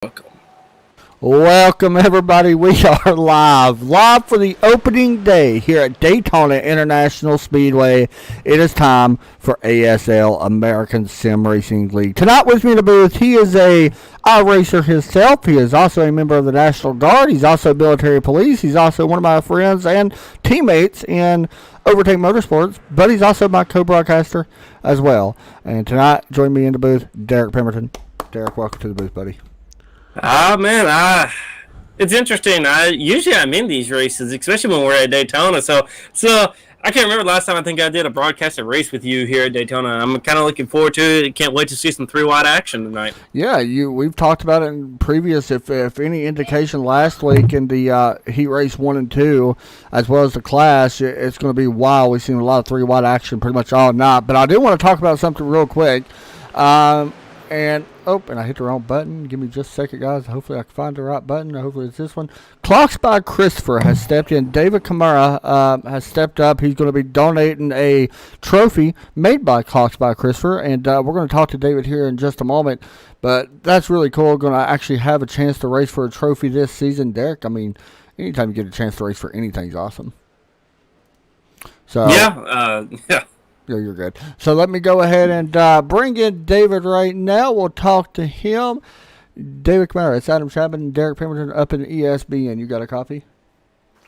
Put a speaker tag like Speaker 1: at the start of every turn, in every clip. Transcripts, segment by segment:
Speaker 1: Welcome.
Speaker 2: Welcome, everybody. We are live for the opening day here at Daytona International Speedway. It is time for ASL, American Sim Racing League. Tonight with me in the booth, he is a iRacer himself. He is also a member of the National Guard. He's also military police. He's also one of my friends and teammates in Overtake Motorsports, but he's also my co-broadcaster as well. And tonight, join me in the booth, Derek Pemberton. Derek, welcome to the booth, buddy.
Speaker 1: It's interesting. I'm in these races, especially when we're at Daytona. So I can't remember the last time I think I did a broadcasted race with you here at Daytona. I'm kind of looking forward to it. Can't wait to see some 3-wide action tonight.
Speaker 2: Yeah, we've talked about it in previous. If any indication last week in the heat race 1 and 2, as well as the class, it's going to be wild. We've seen a lot of 3-wide action pretty much all night. But I do want to talk about something real quick. And I hit the wrong button. Give me just a second, guys. Hopefully I can find the right button. Hopefully it's this one. Clocks by Christopher has stepped in. David Kamara has stepped up. He's going to be donating a trophy made by Clocks by Christopher. And we're going to talk to David here in just a moment. But that's really cool. Going to actually have a chance to race for a trophy this season. Derek, I mean, anytime you get a chance to race for anything is awesome. So
Speaker 1: Yeah.
Speaker 2: Yeah, you're good. So let me go ahead and bring in David right now. We'll talk to him. David Kamara, it's Adam Chapman and Derek Pemberton up in ESPN. You got a copy?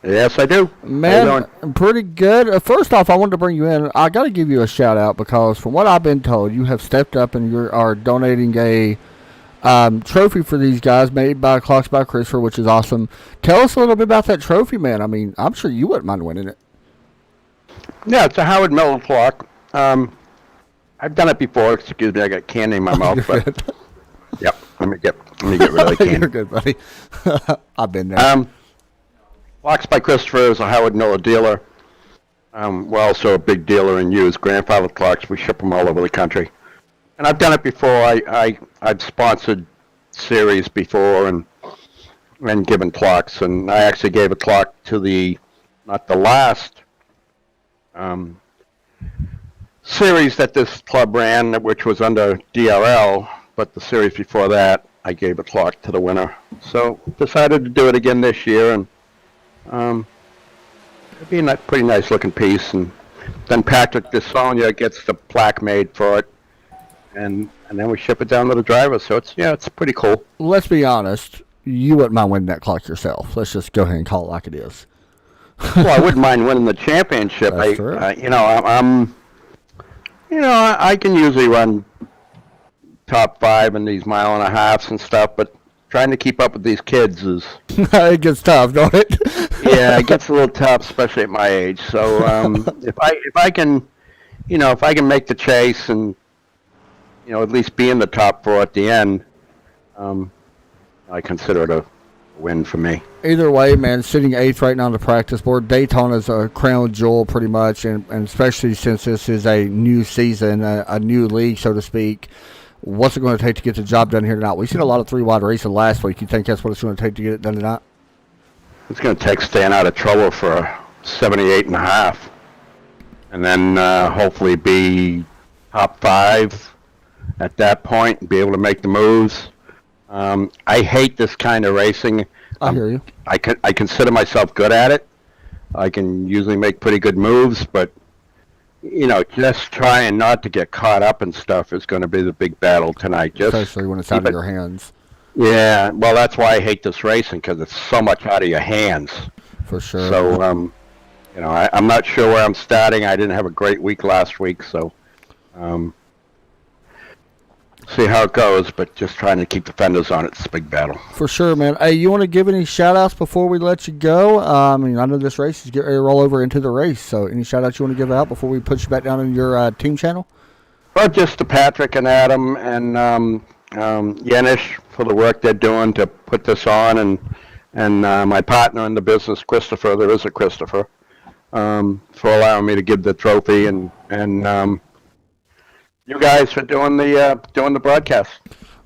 Speaker 3: Yes, I do.
Speaker 2: Man, pretty good. First off, I wanted to bring you in. I got to give you a shout out because from what I've been told, you have stepped up and you are donating a trophy for these guys made by Clocks by Christopher, which is awesome. Tell us a little bit about that trophy, man. I mean, I'm sure you wouldn't mind winning it.
Speaker 3: Yeah, it's a Howard Miller clock. I've done it before. Excuse me, I got candy in my mouth. But yep, let me get rid of the candy.
Speaker 2: You're good, buddy. I've been there.
Speaker 3: Clocks by Christopher is a Howard Miller dealer. We're also a big dealer in used grandfather clocks. We ship them all over the country. And I've done it before. I've sponsored series before and given clocks. And I actually gave a clock to not the last series that this club ran, which was under DRL, but the series before that, I gave a clock to the winner. So decided to do it again this year, and it'd be a pretty nice looking piece. And then Patrick DeSonia gets the plaque made for it, and then we ship it down to the driver. So it's pretty cool.
Speaker 2: Let's be honest, you wouldn't mind winning that clock yourself. Let's just go ahead and call it like it is.
Speaker 3: Well, I wouldn't mind winning the championship.
Speaker 2: That's true.
Speaker 3: I can usually run top 5 in these 1.5 and stuff, but trying to keep up with these kids is
Speaker 2: it gets tough, don't it?
Speaker 3: Yeah, it gets a little tough, especially at my age. So if I can make the chase and at least be in the top 4 at the end, I consider it a win for me.
Speaker 2: Either way, man, sitting 8th right now on the practice board. Daytona's a crown jewel pretty much, and especially since this is a new season, a new league, so to speak. What's it going to take to get the job done here tonight? We've seen a lot of 3-wide racing last week. You think that's what it's going to take to get it done tonight?
Speaker 3: It's going to take staying out of trouble for 78.5, and then hopefully be top 5 at that point and be able to make the moves. I hate this kind of racing.
Speaker 2: I hear you.
Speaker 3: I consider myself good at it. I can usually make pretty good moves, but just trying not to get caught up in stuff is going to be the big battle tonight.
Speaker 2: Especially when it's out of your hands.
Speaker 3: Yeah, well, that's why I hate this racing, because it's so much out of your hands.
Speaker 2: For sure.
Speaker 3: So, I'm not sure where I'm starting. I didn't have a great week last week, so see how it goes, but just trying to keep the fenders on. It's a big battle.
Speaker 2: For sure, man. Hey, you want to give any shout-outs before we let you go? I know this race is getting ready to roll over into the race, so any shout-outs you want to give out before we put you back down in your team channel?
Speaker 3: Well, just to Patrick and Adam and Yanish for the work they're doing to put this on, and my partner in the business, Christopher, there is a Christopher, for allowing me to give the trophy, and you guys for doing the broadcast.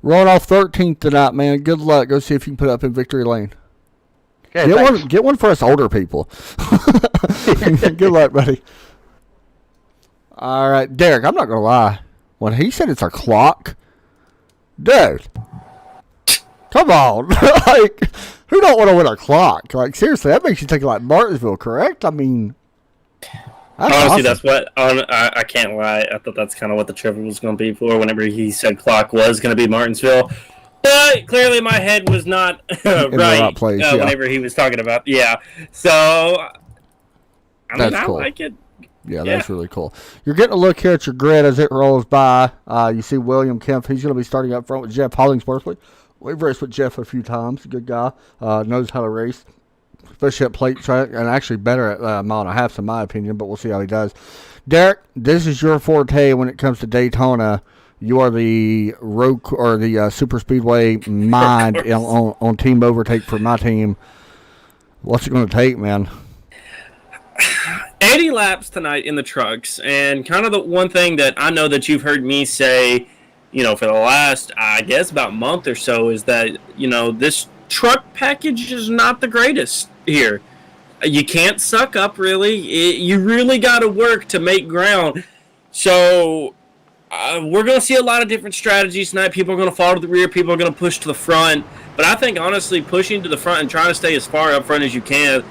Speaker 2: Rolling off 13th tonight, man. Good luck. Go see if you can put up in victory lane.
Speaker 3: Okay,
Speaker 2: get one for us older people. Good luck, buddy. All right, Derek, I'm not going to lie. When he said it's a clock, dude, Come on. Like, who don't want to win a clock? Like, seriously, that makes you think like Martinsville, correct? I mean, that's
Speaker 1: honestly,
Speaker 2: awesome.
Speaker 1: that's what I can't lie. I thought that's kind of what the trivia was going to be for. Whenever he said clock was going to be Martinsville, but clearly my head was not
Speaker 2: In the right place, yeah.
Speaker 1: Whenever he was talking about So I mean,
Speaker 2: That's cool.
Speaker 1: I like it.
Speaker 2: Yeah, that's really cool. You're getting a look here at your grid as it rolls by. You see William Kemp. He's going to be starting up front with Jeff Hollingsworth. We've raced with Jeff a few times. Good guy. Knows how to race, especially at plate track, and actually better at a mile and a half, in my opinion, but we'll see how he does. Derek, this is your forte when it comes to Daytona. You are the road or the super speedway mind on team overtake for my team. What's it going to take, man?
Speaker 1: 80 laps tonight in the trucks, and kind of the one thing that I know that you've heard me say, for the last, I guess, about month or so, is that, this truck package is not the greatest here. You can't suck up, really. You really got to work to make ground. So we're going to see a lot of different strategies tonight. People are going to fall to the rear. People are going to push to the front. But I think, honestly, pushing to the front and trying to stay as far up front as you can,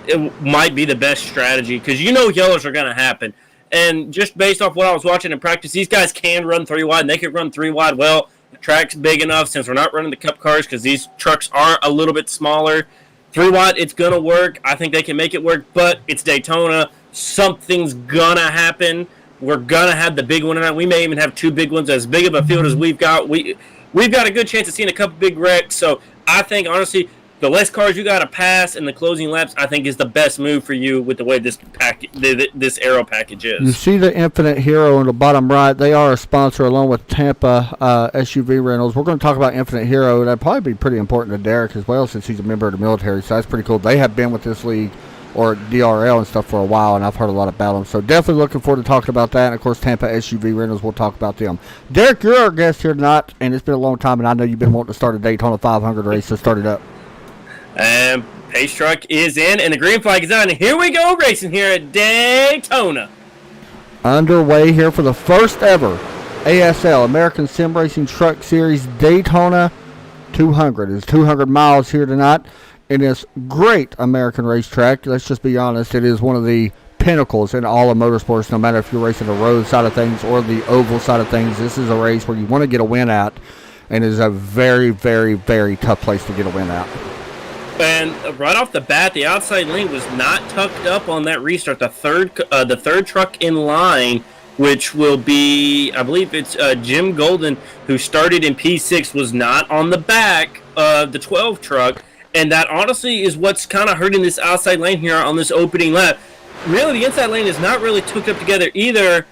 Speaker 1: it might be the best strategy, because yellows are going to happen. And just based off what I was watching in practice, these guys can run 3 wide, and they can run 3 wide well. The track's big enough, since we're not running the cup cars, because these trucks are a little bit smaller. 3 wide, it's going to work. I think they can make it work, but it's Daytona. Something's going to happen. We're going to have the big one tonight. We may even have 2 big ones. As big of a field as we've got, we've got a good chance of seeing a couple big wrecks. So I think, honestly, the less cars you got to pass in the closing laps, I think, is the best move for you with the way this aero package is.
Speaker 2: You see the Infinite Hero in the bottom right. They are a sponsor along with Tampa SUV Rentals. We're going to talk about Infinite Hero. That'd probably be pretty important to Derek as well, since he's a member of the military. So that's pretty cool. They have been with this league or DRL and stuff for a while, and I've heard a lot about them. So definitely looking forward to talking about that. And, of course, Tampa SUV Rentals, we'll talk about them. Derek, you're our guest here tonight, and it's been a long time, and I know you've been wanting to start a Daytona 500 race, so start it up.
Speaker 1: And pace truck is in, and the green flag is on. Here we go, racing here at Daytona.
Speaker 2: Underway here for the first ever ASL, American Sim Racing Truck Series Daytona 200. It's 200 miles here tonight in this great American racetrack. Let's just be honest, it is one of the pinnacles in all of motorsports, no matter if you're racing the road side of things or the oval side of things. This is a race where you want to get a win at, and it is a very, very, very tough place to get a win at.
Speaker 1: And right off the bat, the outside lane was not tucked up on that restart. The third truck in line, which will be, I believe it's Jim Golden, who started in P6, was not on the back of the 12 truck. And that honestly is what's kind of hurting this outside lane here on this opening lap. Really, the inside lane is not really hooked up together either.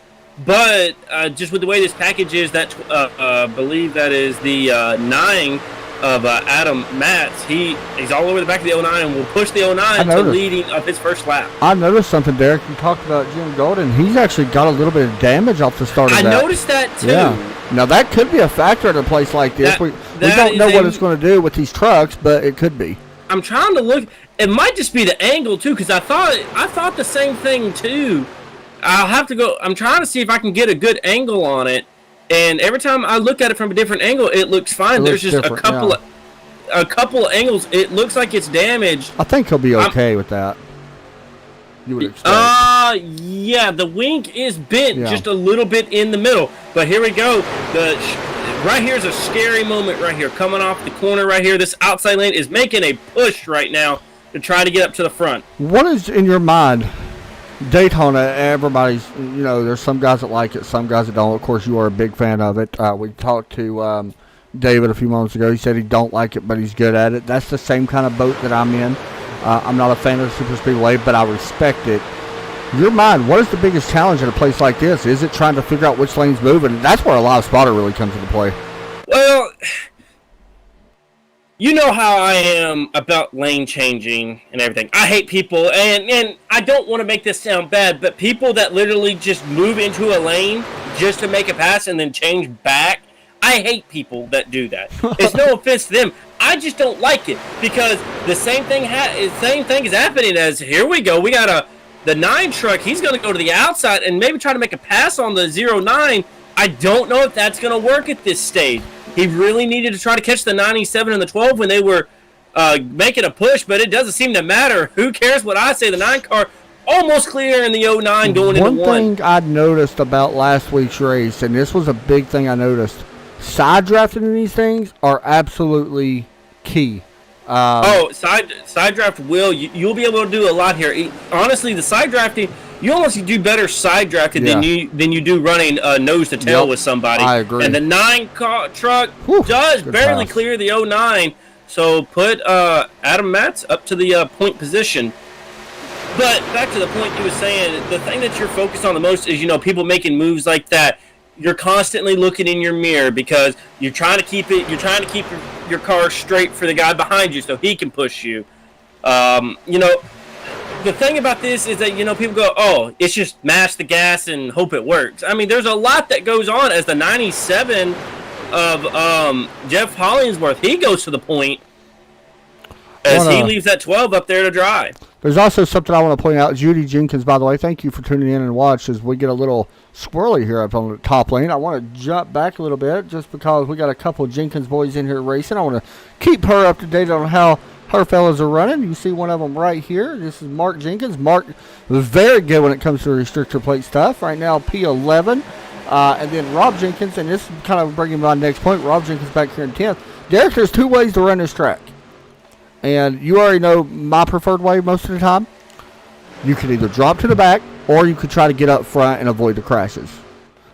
Speaker 1: But just with the way this package is, that I believe that is the 9 of Adam Matz. He's all over the back of the 09 and will push the 09 to leading of his first lap.
Speaker 2: I noticed something, Derek. You talked about Jim Golden. He's actually got a little bit of damage off the start of that.
Speaker 1: I noticed that too.
Speaker 2: Yeah. Now that could be a factor at a place like this. We don't know what it's going to do with these trucks, but it could be.
Speaker 1: I'm trying to look. It might just be the angle too, because I thought the same thing too. I'll have to go. I'm trying to see if I can get a good angle on it. And every time I look at it from a different angle, it looks fine. There's just a couple of angles. It looks like it's damaged.
Speaker 2: I think he'll be okay with that. You would expect.
Speaker 1: Yeah, the wing is bent just a little bit in the middle. But here we go. Right here's a scary moment right here. Coming off the corner right here. This outside lane is making a push right now to try to get up to the front.
Speaker 2: What is in your mind? Daytona, everybody's, there's some guys that like it, some guys that don't. Of course, you are a big fan of it. We talked to David a few moments ago. He said he don't like it, but he's good at it. That's the same kind of boat that I'm in. I'm not a fan of the super speedway, but I respect it. Your mind, what is the biggest challenge in a place like this? Is it trying to figure out which lane's moving? That's where a live spotter really comes into play.
Speaker 1: Well, you know how I am about lane changing and everything. I hate people, and I don't want to make this sound bad, but people that literally just move into a lane just to make a pass and then change back, I hate people that do that. It's no offense to them. I just don't like it, because the same thing is happening as, here we go, we got the 9 truck. He's going to go to the outside and maybe try to make a pass on the 09. I don't know if that's going to work at this stage. he really needed to try to catch the 97 and the 12 when they were making a push, but it doesn't seem to matter. Who cares what I say? The 9 car almost clear in the 09 going into 1.
Speaker 2: One thing I noticed about last week's race, and this was a big thing I noticed, side drafting in these things are absolutely key.
Speaker 1: Side draft you'll be able to do a lot here. Honestly, the side drafting, you almost do better side drafting than you do running nose to tail with somebody.
Speaker 2: I agree.
Speaker 1: And the 9 car truck does barely clear the 09, so put Adam Matz up to the point position. But back to the point you were saying, the thing that you're focused on the most is, people making moves like that. You're constantly looking in your mirror because you're trying to keep your car straight for the guy behind you so he can push you. The thing about this is that, people go, oh, it's just mash the gas and hope it works. I mean, there's a lot that goes on as the 97 of Jeff Hollingsworth, he goes to the point as he leaves that 12 up there to dry.
Speaker 2: There's also something I want to point out. Judy Jenkins, by the way, thank you for tuning in and watch as we get a little squirrely here up on the top lane. I want to jump back a little bit just because we got a couple of Jenkins boys in here racing. I want to keep her up to date on how her fellas are running. You see one of them right here. This is Mark Jenkins. Mark was very good when it comes to restrictor plate stuff. Right now, P11. And then Rob Jenkins, and this is kind of bringing my next point. Rob Jenkins back here in 10th. Derek, there's 2 ways to run this track. And you already know my preferred way most of the time. You could either drop to the back or you could try to get up front and avoid the crashes.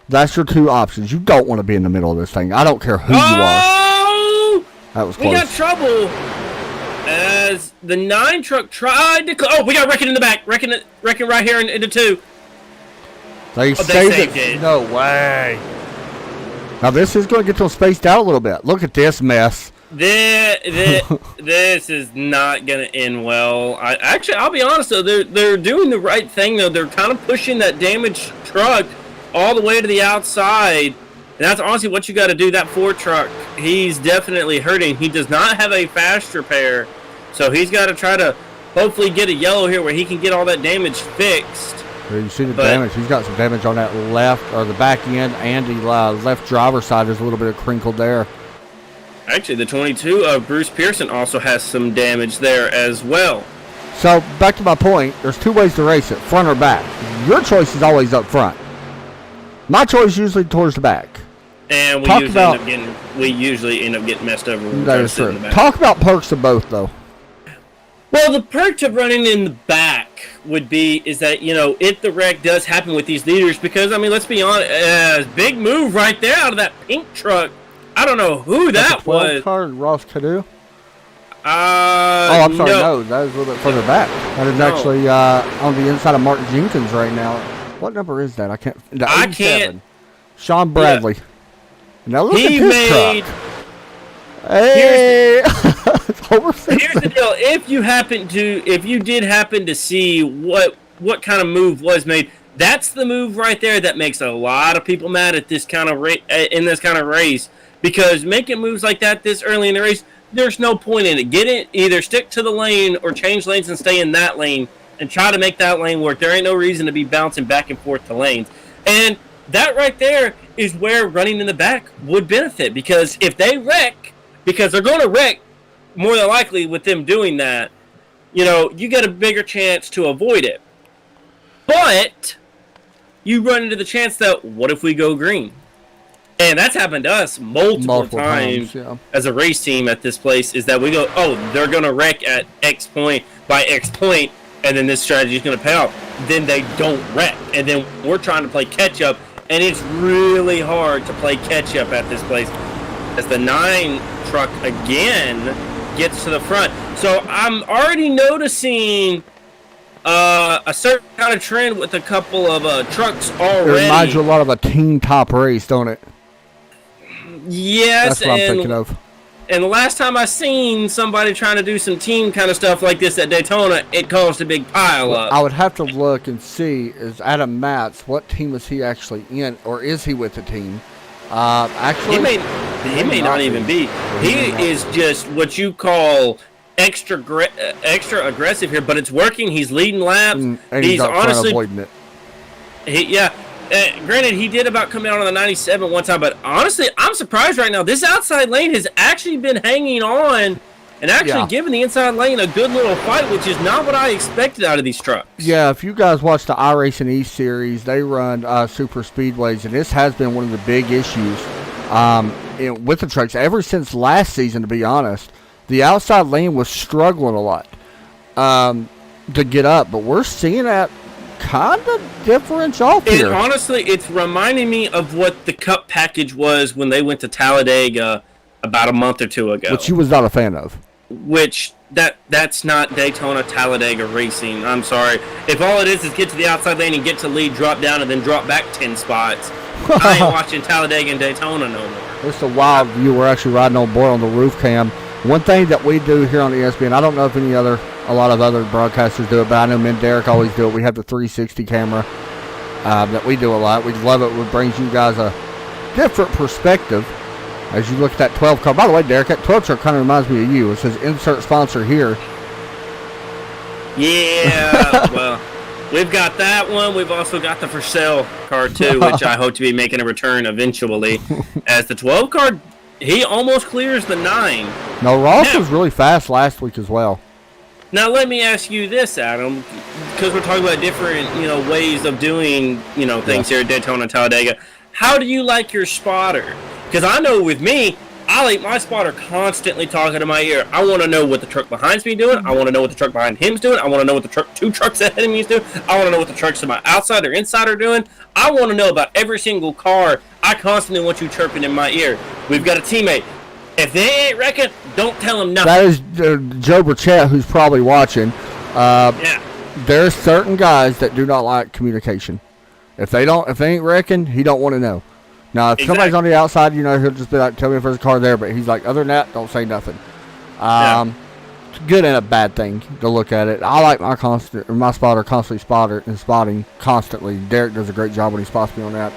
Speaker 2: That's your 2 options. You don't want to be in the middle of this thing. I don't care who you are. That was close.
Speaker 1: We got trouble as the 9 truck tried to... we got Wrecking in the back. Wrecking right here into 2.
Speaker 2: They saved it. No way. Now this is going to get them spaced out a little bit. Look at this mess.
Speaker 1: This is not going to end well. I'll be honest though. They're doing the right thing though. They're kind of pushing that damaged truck all the way to the outside, and that's honestly what you got to do. That Ford truck, he's definitely hurting. He does not have a fast repair, so he's got to try to hopefully get a yellow here where he can get all that damage fixed.
Speaker 2: You see the damage. He's got some damage on that left or the back end, and the left driver's side. There's a little bit of crinkle there.
Speaker 1: Actually, the 22 of Bruce Pearson also has some damage there as well.
Speaker 2: So, back to my point, there's 2 ways to race it, front or back. Your choice is always up front. My choice is usually towards the back.
Speaker 1: And we usually end up getting messed over when we
Speaker 2: that is true. Talk about perks of both, though.
Speaker 1: Well, the perk of running in the back is that, if the wreck does happen with these leaders, because, let's be honest, big move right there out of that pink truck. I don't know who that was.
Speaker 2: Car, Ross Cadu? I'm sorry, no, that is a little bit further back. That is actually on the inside of Mark Jenkins right now. What number is that? I can't.
Speaker 1: I can't.
Speaker 2: Sean Bradley. Yeah. Now look at this truck. Hey,
Speaker 1: here's the deal. If you did happen to see what kind of move was made, that's the move right there that makes a lot of people mad at this kind of in this kind of race. Because making moves like that this early in the race, there's no point in it. Get it, either stick to the lane or change lanes and stay in that lane and try to make that lane work. There ain't no reason to be bouncing back and forth to lanes. And that right there is where running in the back would benefit. Because if they wreck, because they're going to wreck more than likely with them doing that, you got a bigger chance to avoid it. But you run into the chance that, what if we go green? And that's happened to us multiple times as a race team at this place, is that we go, they're going to wreck at X point by X point, and then this strategy is going to pay off. Then they don't wreck, and then we're trying to play catch-up, and it's really hard to play catch-up at this place as the 9 truck again gets to the front. So I'm already noticing a certain kind of trend with a couple of trucks already.
Speaker 2: It reminds you a lot of a team top race, don't it?
Speaker 1: Yes,
Speaker 2: that's what I'm thinking of.
Speaker 1: And the last time I seen somebody trying to do some team kind of stuff like this at Daytona, it caused a big pile up.
Speaker 2: I would have to look and see, is Adam Matz, what team is he actually in, or is he with the team? Actually,
Speaker 1: he may not even be. He is just what you call extra aggressive here, but it's working. He's leading laps.
Speaker 2: And he's honestly avoiding it.
Speaker 1: Granted, he did about come out on the 97 one time, but honestly, I'm surprised right now. This outside lane has actually been hanging on and actually giving the inside lane a good little fight, which is not what I expected out of these trucks.
Speaker 2: Yeah, if you guys watch the iRacing East series, they run super speedways, and this has been one of the big issues with the trucks ever since last season, to be honest. The outside lane was struggling a lot to get up, but we're seeing that kind of difference off here.
Speaker 1: Honestly, it's reminding me of what the Cup package was when they went to Talladega about a month or two ago.
Speaker 2: Which you was not a fan of.
Speaker 1: Which, that's not Daytona Talladega racing. I'm sorry. If all it is get to the outside lane and get to lead, drop down, and then drop back 10 spots, I ain't watching Talladega and Daytona no more.
Speaker 2: It's a wild view. We're actually riding on board on the roof cam. One thing that we do here on ESPN, I don't know if a lot of other broadcasters do it, but I know me and Derek always do it. We have the 360 camera that we do a lot. We love it. It brings you guys a different perspective as you look at that 12 car. By the way, Derek, that 12 truck kind of reminds me of you. It says insert sponsor here.
Speaker 1: Yeah, well, we've got that one. We've also got the for sale car, too, which I hope to be making a return eventually. As the 12 car, he almost clears the 9.
Speaker 2: No, Ross was really fast last week as well.
Speaker 1: Now, let me ask you this, Adam, because we're talking about different, ways of doing, things here at Daytona and Talladega. How do you like your spotter? Because I know with me, I like my spotter constantly talking to my ear. I want to know what the truck behind me is doing. I want to know what the truck behind him is doing. I want to know what the two trucks ahead of me is doing. I want to know what the trucks to my outside or inside are doing. I want to know about every single car. I constantly want you chirping in my ear. We've got a teammate. If they ain't wrecking, don't tell them nothing.
Speaker 2: That is Joe Burchett, who's probably watching.
Speaker 1: Yeah.
Speaker 2: There's certain guys that do not like communication. If they ain't wrecking, he don't want to know. Now, if somebody's on the outside, he'll just be like, tell me if there's a car there. But he's like, other than that, don't say nothing. It's a good and a bad thing to look at it. I like my spotter constantly spotting constantly. Derek does a great job when he spots me on that.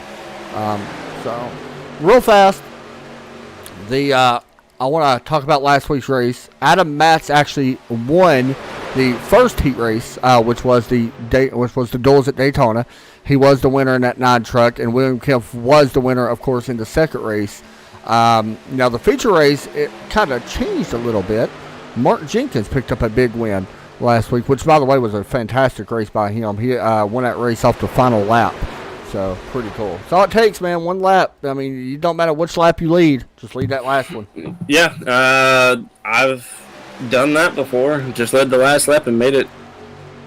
Speaker 2: So, real fast, I want to talk about last week's race. Adam Matz actually won the first heat race, which was the duels at Daytona. He was the winner in that 9 truck, and William Kempf was the winner, of course, in the second race. Now, the feature race, it kind of changed a little bit. Mark Jenkins picked up a big win last week, which, by the way, was a fantastic race by him. He won that race off the final lap. So, pretty cool. That's all it takes, man, one lap. I mean, it don't matter which lap you lead. Just lead that last one.
Speaker 1: Yeah, I've done that before. Just led the last lap and made it.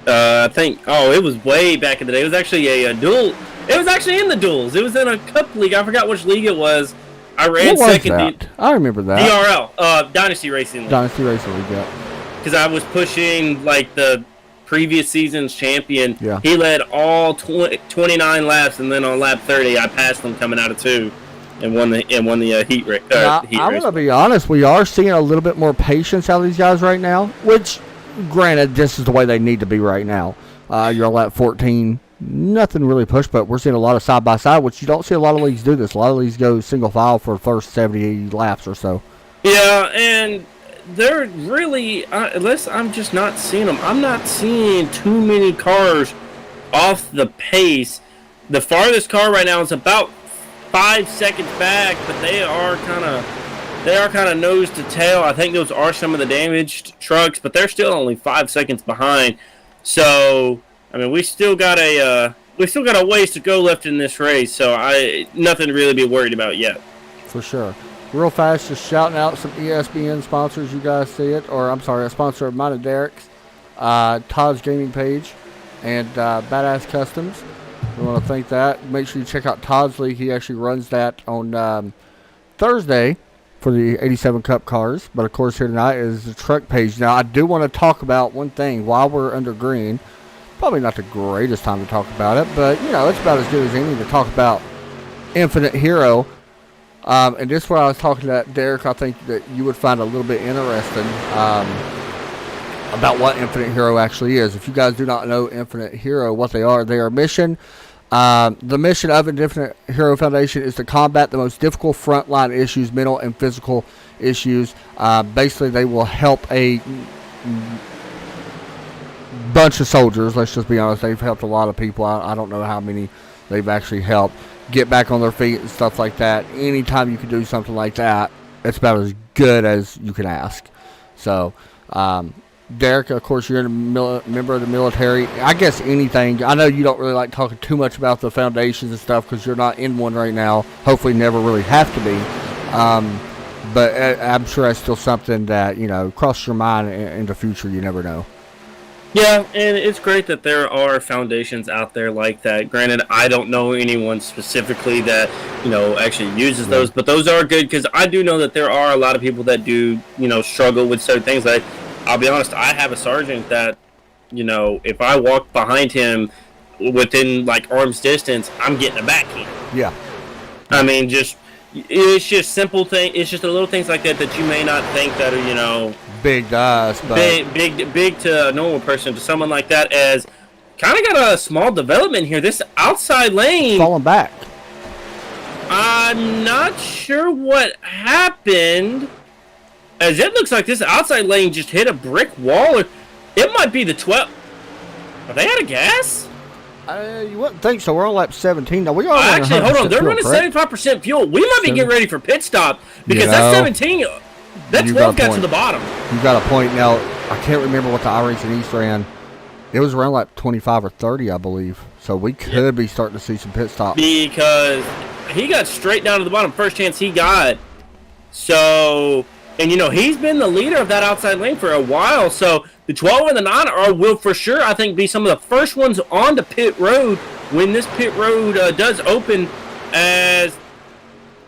Speaker 1: I think, it was way back in the day. It was actually a duel. It was actually in the duels. It was in a cup league. I forgot which league it was. I ran second.
Speaker 2: I remember that.
Speaker 1: DRL, Dynasty Racing League.
Speaker 2: Dynasty Racing League, yeah.
Speaker 1: Because I was pushing, the previous season's champion.
Speaker 2: Yeah.
Speaker 1: He led all 29 laps, and then on lap 30, I passed him coming out of 2 and won the heat race.
Speaker 2: I'm going to be honest. We are seeing a little bit more patience out of these guys right now, which, granted, this is the way they need to be right now. You're on lap 14. Nothing really pushed, but we're seeing a lot of side-by-side, which you don't see a lot of leagues do this. A lot of leagues go single file for the first 70, 80 laps or so.
Speaker 1: Yeah, and they're really, unless I'm just not seeing them, I'm not seeing too many cars off the pace. The farthest car right now is about 5 seconds back, but they are kind of nose to tail. I think those are some of the damaged trucks, but they're still only 5 seconds behind. So, I mean, we still got a ways to go left in this race. So, nothing to really be worried about yet.
Speaker 2: For sure. Real fast, just shouting out some ESPN sponsors. You guys see it, or I'm sorry, a sponsor of mine and Derek's, Todd's Gaming Page, and Badass Customs. We want to thank that. Make sure you check out Todd's League. He actually runs that on Thursday for the 87 Cup cars. But, of course, here tonight is the truck page. Now, I do want to talk about one thing while we're under green. Probably not the greatest time to talk about it, but, it's about as good as any to talk about Infinite Hero. And this is where I was talking to Derek. I think that you would find a little bit interesting about what Infinite Hero actually is. If you guys do not know Infinite Hero, what they are a mission. The mission of Infinite Hero Foundation is to combat the most difficult frontline issues, mental and physical issues. Basically, they will help a bunch of soldiers. Let's just be honest. They've helped a lot of people. I don't know how many They've actually helped get back on their feet and stuff like that. Anytime you can do something like that, it's about as good as you can ask. So, Derek, of course, you're a member of the military. I guess anything. I know you don't really like talking too much about the foundations and stuff because you're not in one right now. Hopefully never really have to be. But I'm sure that's still something that, crosses your mind in the future. You never know.
Speaker 1: Yeah, and it's great that there are foundations out there like that. Granted, I don't know anyone specifically that, actually uses those, but those are good because I do know that there are a lot of people that do, struggle with certain things. Like, I'll be honest, I have a sergeant that, if I walk behind him within, arm's distance, I'm getting a backhand.
Speaker 2: Yeah.
Speaker 1: I mean, it's just simple things. It's just the little things like that that you may not think that are,
Speaker 2: big to us, but
Speaker 1: big to a normal person. To someone like that as kind of got a small development here. This outside lane
Speaker 2: falling back.
Speaker 1: I'm not sure what happened, as it looks like this outside lane just hit a brick wall. Or it might be the 12. Are they out of gas?
Speaker 2: You wouldn't think so. We're on lap 17 now. We are
Speaker 1: actually, hold on. They're running 75% fuel. We might be getting ready for pit stop because that 17. That 12 got to the bottom.
Speaker 2: You got a point. Now, I can't remember what the iRacing East ran. It was around like 25 or 30, I believe. So we could be starting to see some pit stops.
Speaker 1: Because he got straight down to the bottom. First chance he got. So, and he's been the leader of that outside lane for a while. So the 12 and the 9 will for sure, I think, be some of the first ones on the pit road when this pit road does open, as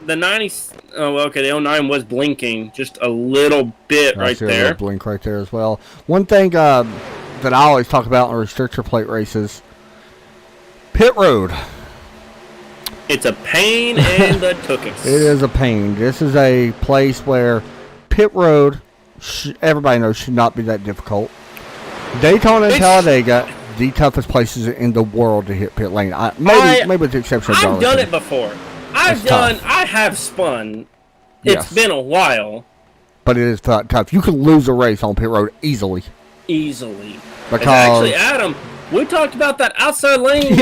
Speaker 1: the 90. Oh, okay. The 09 was blinking just a little bit right there. A little
Speaker 2: blink right there as well. One thing that I always talk about in restrictor plate races, pit road.
Speaker 1: It's a pain in the tuchus.
Speaker 2: It is a pain. This is a place where pit road, everybody knows, should not be that difficult. Daytona and Talladega, the toughest places in the world to hit pit lane. Maybe with the exception of
Speaker 1: I've done it before. I have spun. It's been a while.
Speaker 2: But it is tough. You can lose a race on pit road easily.
Speaker 1: Because actually, Adam, we talked about that outside lane,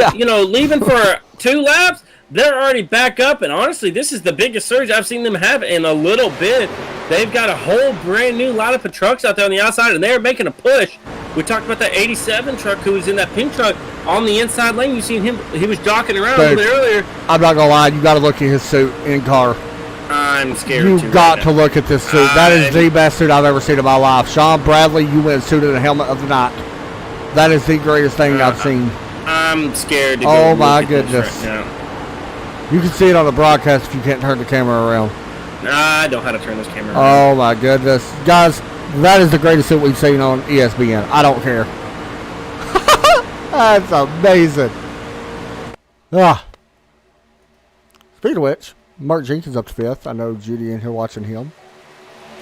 Speaker 1: leaving for 2 laps. They're already back up, and honestly, this is the biggest surge I've seen them have in a little bit. They've got a whole brand new lineup of trucks out there on the outside, and they're making a push. We talked about that 87 truck who was in that pink truck on the inside lane. You seen him? He was jockeying around a little bit earlier.
Speaker 2: I'm not gonna lie, you got to look at his suit in car.
Speaker 1: I'm scared.
Speaker 2: You've got to look at this suit. That is the best suit I've ever seen in my life. Sean Bradley, you went suited in the helmet of the night. That is the greatest thing I've seen.
Speaker 1: I'm scared to go.
Speaker 2: Oh my goodness!
Speaker 1: Right now.
Speaker 2: You can see it on the broadcast if you can't turn the camera around.
Speaker 1: I know how to turn this camera around.
Speaker 2: Oh my goodness, guys! That is the greatest suit we've seen on ESPN. I don't care. That's amazing. Speaking of which, Mark Jenkins up to 5th. I know Judy in here watching him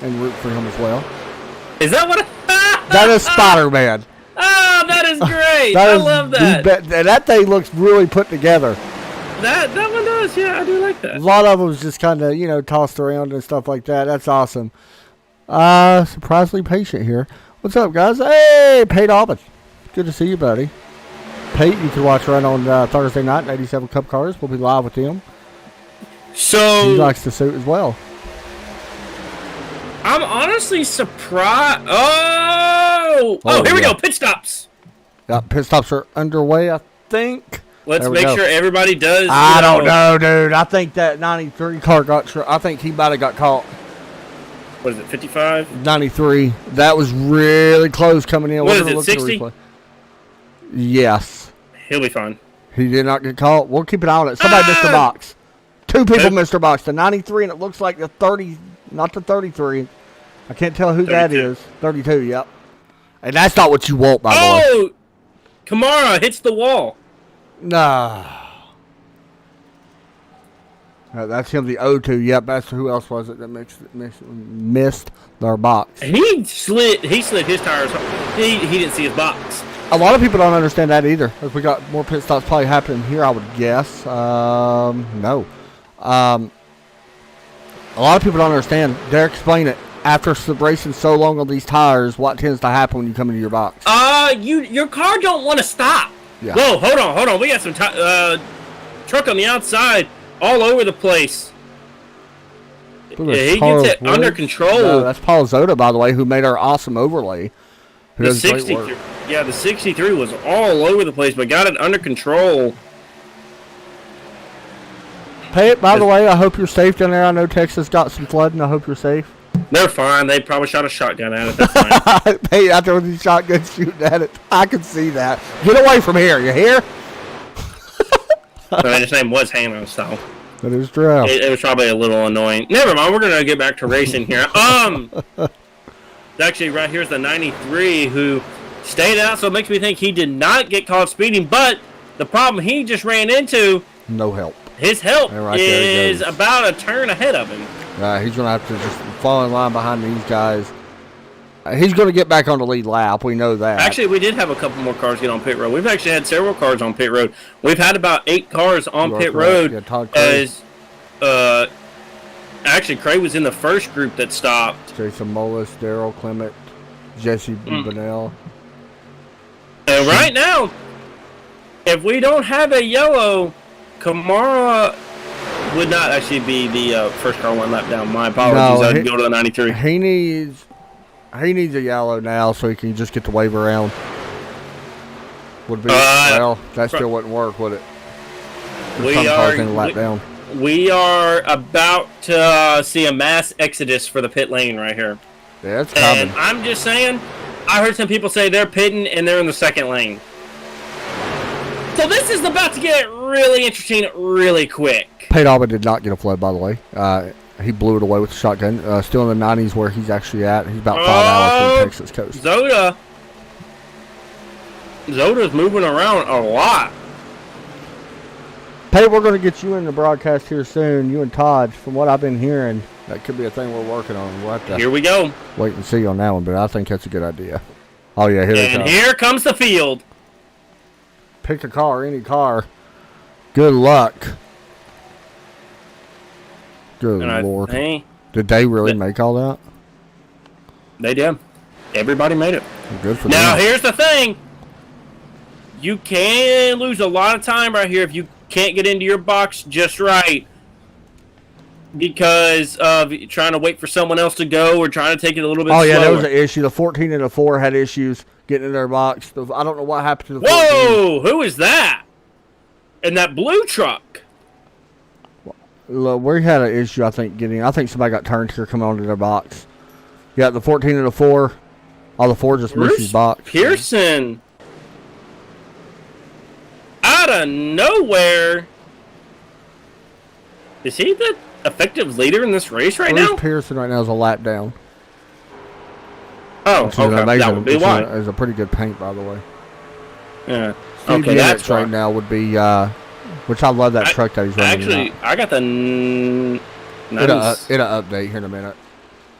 Speaker 2: and root for him as well.
Speaker 1: Is that what?
Speaker 2: That is Spider-Man.
Speaker 1: Oh, that is great. I love that.
Speaker 2: That thing looks really put together.
Speaker 1: That one does. Yeah, I do like that.
Speaker 2: A lot of them was just kind of, tossed around and stuff like that. That's awesome. Surprisingly patient here. What's up, guys? Hey, Pate Albin. Good to see you, buddy. Pate, you can watch right on Thursday night, 87 Cup Cars. We'll be live with him.
Speaker 1: So
Speaker 2: he likes the suit as well.
Speaker 1: I'm honestly surprised. Oh, here we go. Pit stops.
Speaker 2: Pit stops are underway, I think.
Speaker 1: Let's make sure everybody does.
Speaker 2: I don't know, dude. I think that 93 car I think he might have got caught.
Speaker 1: What is it, 55?
Speaker 2: 93. That was really close coming in.
Speaker 1: What is it, 60?
Speaker 2: Yes.
Speaker 1: He'll be fine.
Speaker 2: He did not get caught. We'll keep an eye on it. Somebody missed the box. 2 people missed their box. The 93, and it looks like the 30, not the 33. I can't tell who 32. That is. 32, yep. And that's not what you want, by the way.
Speaker 1: Oh! Kamara hits the wall.
Speaker 2: Nah. That's him, the O2. Yep, that's who else was it that missed their box.
Speaker 1: He slid his tires. He didn't see his box.
Speaker 2: A lot of people don't understand that either. If we got more pit stops probably happening here, I would guess. No. A lot of people don't understand. Derek, explain it. After racing so long on these tires, what tends to happen when you come into your box?
Speaker 1: Your car don't want to stop.
Speaker 2: Yeah.
Speaker 1: Whoa, hold on. We got some truck on the outside, all over the place.
Speaker 2: Look at
Speaker 1: He
Speaker 2: Carl
Speaker 1: gets it under
Speaker 2: Woods.
Speaker 1: control.
Speaker 2: No, that's Paul Zota, by the way, who made our awesome overlay. Who
Speaker 1: The
Speaker 2: does great
Speaker 1: 63,
Speaker 2: work.
Speaker 1: yeah, the 63 was all over the place, but got it under control.
Speaker 2: Hey, by the way, I hope you're safe down there. I know Texas got some flooding. I hope you're safe.
Speaker 1: They're fine. They probably shot a shotgun at it. That's fine.
Speaker 2: Hey, out there with these shotguns shooting at it. I can see that. Get away from here. You hear?
Speaker 1: I mean, his name was Hannah, so
Speaker 2: That is true.
Speaker 1: it was probably a little annoying. Never mind. We're gonna get back to racing here. Actually, right here's the 93 who stayed out, so it makes me think he did not get caught speeding. But the problem he just ran into,
Speaker 2: No help.
Speaker 1: his help
Speaker 2: Right there he
Speaker 1: is
Speaker 2: goes.
Speaker 1: about a turn ahead of him.
Speaker 2: He's going to have to just fall in line behind these guys. He's going to get back on the lead lap. We know that.
Speaker 1: Actually, we did have a couple more cars get on pit road. We've actually had several cars on pit road. We've had about 8 cars on
Speaker 2: You are
Speaker 1: pit
Speaker 2: correct.
Speaker 1: road.
Speaker 2: Yeah, Todd Craig.
Speaker 1: As actually, Craig was in the first group that stopped.
Speaker 2: Jason Mullis, Daryl Clement, Jesse Bennell.
Speaker 1: And right now, if we don't have a yellow, Kamara would not actually be the first car one lap down. My apologies.
Speaker 2: No,
Speaker 1: I'd go to the 93.
Speaker 2: He needs a yellow now so he can just get the wave around. Would be well, that still wouldn't work, would it?
Speaker 1: We
Speaker 2: Some cars
Speaker 1: are
Speaker 2: in a lap down.
Speaker 1: we are about to see a mass exodus for the pit lane right here.
Speaker 2: Yeah, it's coming.
Speaker 1: And I'm just saying, I heard some people say they're pitting and they're in the second lane. So this is about to get really interesting really quick.
Speaker 2: Pate Alba did not get a flood, by the way. He blew it away with the shotgun. Still in the 90s where he's actually at. He's about 5 hours from the Texas coast.
Speaker 1: Zoda's moving around a lot.
Speaker 2: Pate, we're going to get you in the broadcast here soon. You and Todd, from what I've been hearing, that could be a thing we're working on. We'll have to
Speaker 1: Here we go.
Speaker 2: wait and see on that one, but I think that's a good idea. Oh, yeah, here they
Speaker 1: And
Speaker 2: come.
Speaker 1: here comes the field.
Speaker 2: Pick a car, any car. Good luck. Good
Speaker 1: And
Speaker 2: Lord.
Speaker 1: think
Speaker 2: Did they really make all that?
Speaker 1: they did. Everybody made it.
Speaker 2: Good for
Speaker 1: Now,
Speaker 2: them.
Speaker 1: here's the thing. You can lose a lot of time right here if you can't get into your box just right because of trying to wait for someone else to go or trying to take it a little bit
Speaker 2: Oh, yeah,
Speaker 1: slower.
Speaker 2: that was an issue. The 14 and the 4 had issues getting in their box. I don't know what happened to the 14.
Speaker 1: Whoa! Who is that? In that blue truck.
Speaker 2: Look, we had an issue, I think somebody got turned here coming onto their box. Yeah, the 14 and the 4. All the 4 just missed his
Speaker 1: Bruce
Speaker 2: box.
Speaker 1: Pearson. Out of nowhere. Is he the effective leader in this race right
Speaker 2: Bruce
Speaker 1: now?
Speaker 2: Pearson right now is a lap down.
Speaker 1: Oh,
Speaker 2: Which is an
Speaker 1: okay.
Speaker 2: amazing,
Speaker 1: That would be
Speaker 2: which
Speaker 1: why.
Speaker 2: is a pretty good paint, by the way.
Speaker 1: Yeah.
Speaker 2: Steve
Speaker 1: Okay, that's
Speaker 2: Units right
Speaker 1: why.
Speaker 2: now would be, which I love that truck that he's running.
Speaker 1: Actually, I got the 90,
Speaker 2: It'll update here in a minute.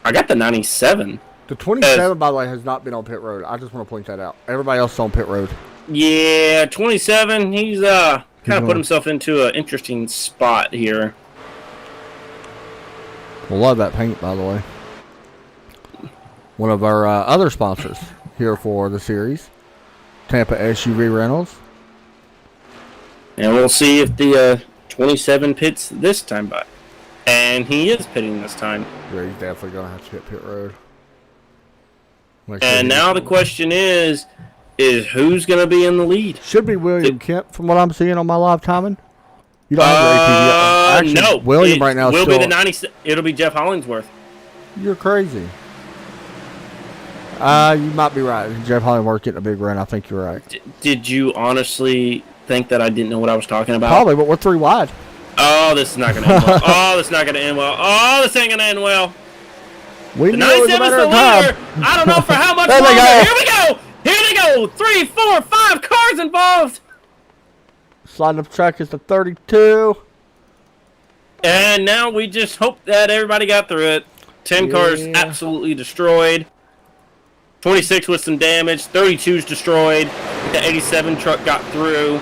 Speaker 1: I got the 97.
Speaker 2: The 27, by the way, has not been on pit road. I just want to point that out. Everybody else is on pit road.
Speaker 1: Yeah, 27. He's kind of
Speaker 2: on.
Speaker 1: put himself into an interesting spot here.
Speaker 2: We'll love that paint, by the way. One of our other sponsors here for the series, Tampa SUV Rentals.
Speaker 1: And we'll see if the 27 pits this time by. And he is pitting this time.
Speaker 2: Yeah, he's definitely going to have to hit pit road. Make sure
Speaker 1: And
Speaker 2: he-
Speaker 1: now the question is who's going to be in the lead?
Speaker 2: Should be William Kemp from what I'm seeing on my live timing. You don't have your APV. Actually,
Speaker 1: No.
Speaker 2: William right now is
Speaker 1: will
Speaker 2: still...
Speaker 1: be the 90. It'll be Jeff Hollingsworth.
Speaker 2: You're crazy. You might be right. Jeff Hollingsworth getting a big run. I think you're right.
Speaker 1: Did you honestly think that I didn't know what I was talking about?
Speaker 2: Probably, but we're 3 wide.
Speaker 1: Oh, this is not going to end well. Oh, this is not going to end well. Oh, this ain't going to end well.
Speaker 2: We
Speaker 1: The
Speaker 2: knew it was a
Speaker 1: 97 is
Speaker 2: matter
Speaker 1: the
Speaker 2: of time.
Speaker 1: leader. I don't know for how much
Speaker 2: There they
Speaker 1: longer.
Speaker 2: go.
Speaker 1: Here we go. Here they go. 3, 4, 5 cars involved.
Speaker 2: Sliding up the track is the 32.
Speaker 1: And now we just hope that everybody got through it. 10 cars
Speaker 2: Yeah.
Speaker 1: absolutely destroyed. 26 with some damage. 32's destroyed. The 87 truck got through.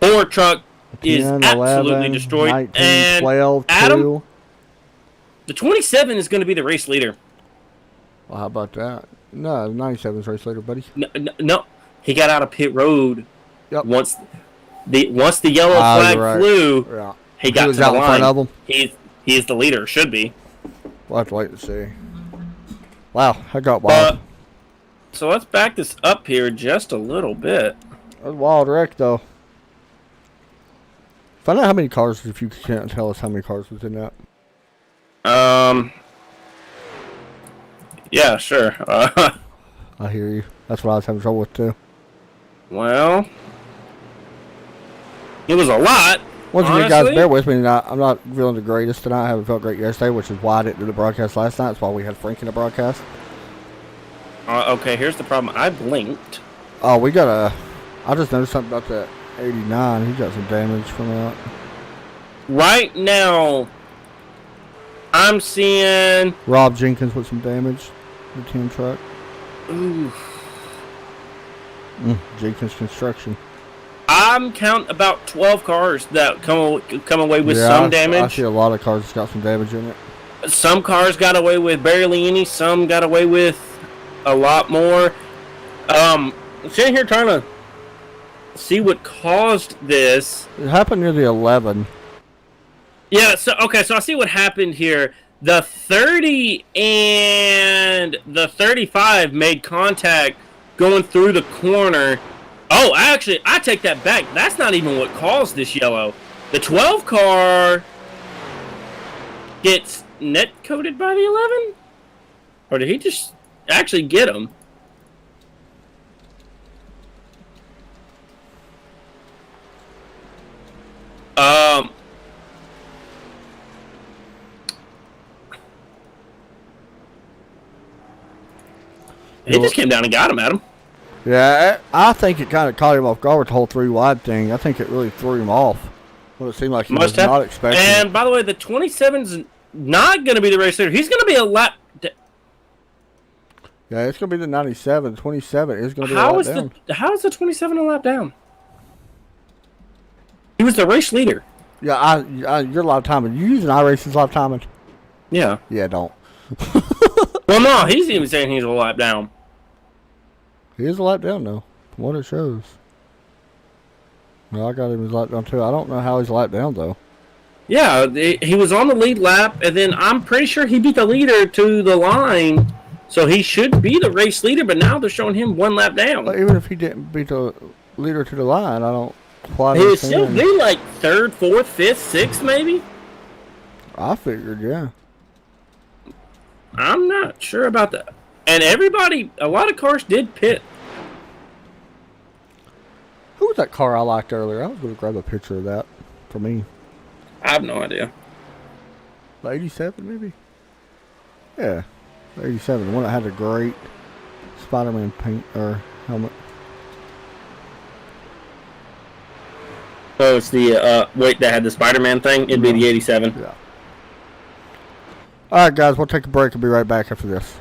Speaker 1: 4 truck is
Speaker 2: 10,
Speaker 1: absolutely
Speaker 2: 11,
Speaker 1: destroyed.
Speaker 2: 19,
Speaker 1: And
Speaker 2: 12,
Speaker 1: Adam,
Speaker 2: 2.
Speaker 1: the 27 is going to be the race leader.
Speaker 2: Well, how about that? No, 97's race later, buddy.
Speaker 1: No, he got out of pit road
Speaker 2: Yep.
Speaker 1: once once the yellow flag flew, he got
Speaker 2: was
Speaker 1: to the
Speaker 2: out in front
Speaker 1: line.
Speaker 2: of him.
Speaker 1: He's the leader, should be.
Speaker 2: We'll have to wait and see. Wow, I got wild.
Speaker 1: So let's back this up here just a little bit.
Speaker 2: That was a wild wreck, though. Find out how many cars, if you can't tell us how many cars was in that.
Speaker 1: Yeah, sure.
Speaker 2: I hear you. That's what I was having trouble with, too.
Speaker 1: Well, it was a lot.
Speaker 2: Once again, guys, bear with me. I'm not feeling the greatest tonight. I haven't felt great yesterday, which is why I didn't do the broadcast last night. That's why we had Frank in the broadcast.
Speaker 1: Okay, here's the problem. I blinked.
Speaker 2: Oh, we got a... I just noticed something about that 89. He got some damage from that.
Speaker 1: Right now, I'm seeing...
Speaker 2: Rob Jenkins with some damage. The team truck.
Speaker 1: Ooh.
Speaker 2: Jenkins Construction.
Speaker 1: I'm counting about 12 cars that come away with some damage.
Speaker 2: I see a lot of cars that's got some damage in it.
Speaker 1: Some cars got away with barely any. Some got away with a lot more. I'm sitting here trying to see what caused this.
Speaker 2: It happened near the 11.
Speaker 1: Yeah, so I see what happened here. The 30 and the 35 made contact going through the corner. Oh, actually, I take that back. That's not even what caused this yellow. The 12 car gets net coated by the 11? Or did he just actually get him? He just came down and got him, Adam.
Speaker 2: Yeah, I think it kind of caught him off guard with the whole 3 wide thing. I think it really threw him off. Well, it seemed like he was not expecting.
Speaker 1: And by the way, the 27's not going to be the race leader. He's going to be a lap.
Speaker 2: Yeah, it's going to be the 97. 27 is going to be a lap down.
Speaker 1: How is the 27 a lap down? He was the race leader.
Speaker 2: Yeah, you're lap timing. You using iRacing's lap timing?
Speaker 1: Yeah.
Speaker 2: Yeah, don't.
Speaker 1: Well, no, he's even saying he's a lap down.
Speaker 2: He is a lap down, though, from what it shows. Well, I got him as lap down, too. I don't know how he's a lap down, though.
Speaker 1: Yeah, he was on the lead lap, and then I'm pretty sure he beat the leader to the line, so he should be the race leader, but now they're showing him 1 lap down.
Speaker 2: But even if he didn't beat the leader to the line, I don't quite
Speaker 1: He would
Speaker 2: understand.
Speaker 1: still be like 3rd, 4th, 5th, 6th, maybe?
Speaker 2: I figured, yeah.
Speaker 1: I'm not sure about that. And a lot of cars did pit.
Speaker 2: Who was that car I liked earlier? I was going to grab a picture of that for me.
Speaker 1: I have no idea.
Speaker 2: The 87, maybe? Yeah, the 87. The one that had the great Spider-Man paint or helmet.
Speaker 1: So it's the, that had the Spider-Man thing? It'd be the 87.
Speaker 2: Yeah. Alright, guys, we'll take a break and be right back after this.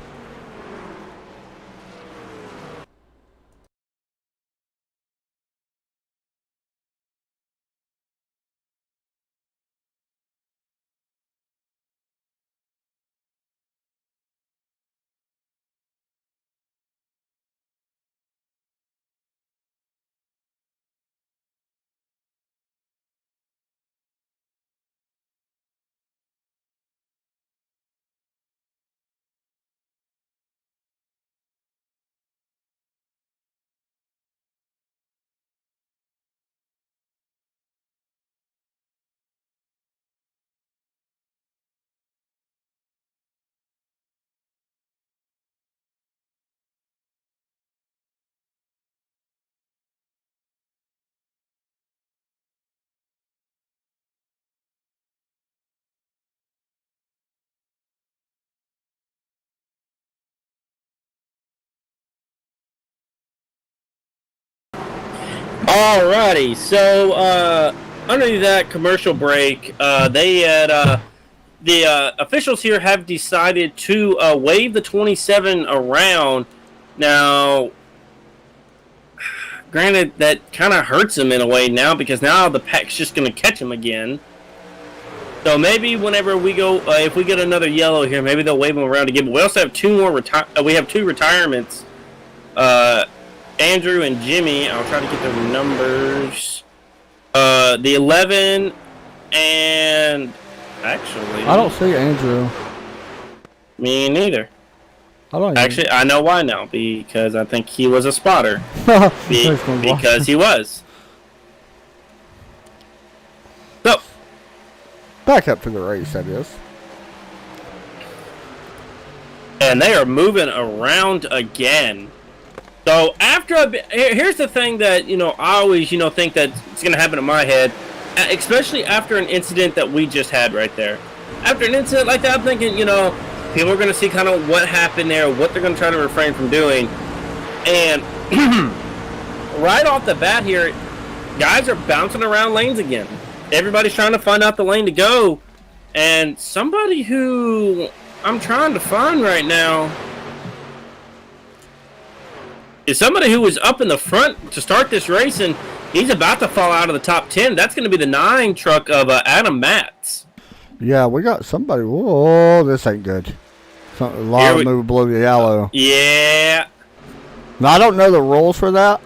Speaker 1: Alrighty, so under that commercial break, they had the officials here have decided to wave the 27 around. Now, granted, that kind of hurts him in a way now because now the pack's just going to catch him again. So maybe whenever we go, if we get another yellow here, maybe they'll wave him around again. But we also have 2 more we have 2 retirements. Andrew and Jimmy, I'll try to get their numbers. The 11 and actually,
Speaker 2: I don't see Andrew.
Speaker 1: Me neither.
Speaker 2: I don't
Speaker 1: Actually, I know why now, because I think he was a spotter. Because he was. So,
Speaker 2: back up to the race, that is.
Speaker 1: And they are moving around again. So after here's the thing that I always think that it's going to happen in my head, especially after an incident that we just had right there. After an incident like that, I'm thinking people are going to see kind of what happened there, what they're going to try to refrain from doing, and right off the bat here, guys are bouncing around lanes again. Everybody's trying to find out the lane to go, and somebody who I'm trying to find right now is somebody who was up in the front to start this race, and he's about to fall out of the top 10. That's going to be the 9 truck of Adam Matz.
Speaker 2: Yeah, we got somebody. Whoa, this ain't good. A lot of move below the yellow.
Speaker 1: Yeah.
Speaker 2: Now, I don't know the rules for that.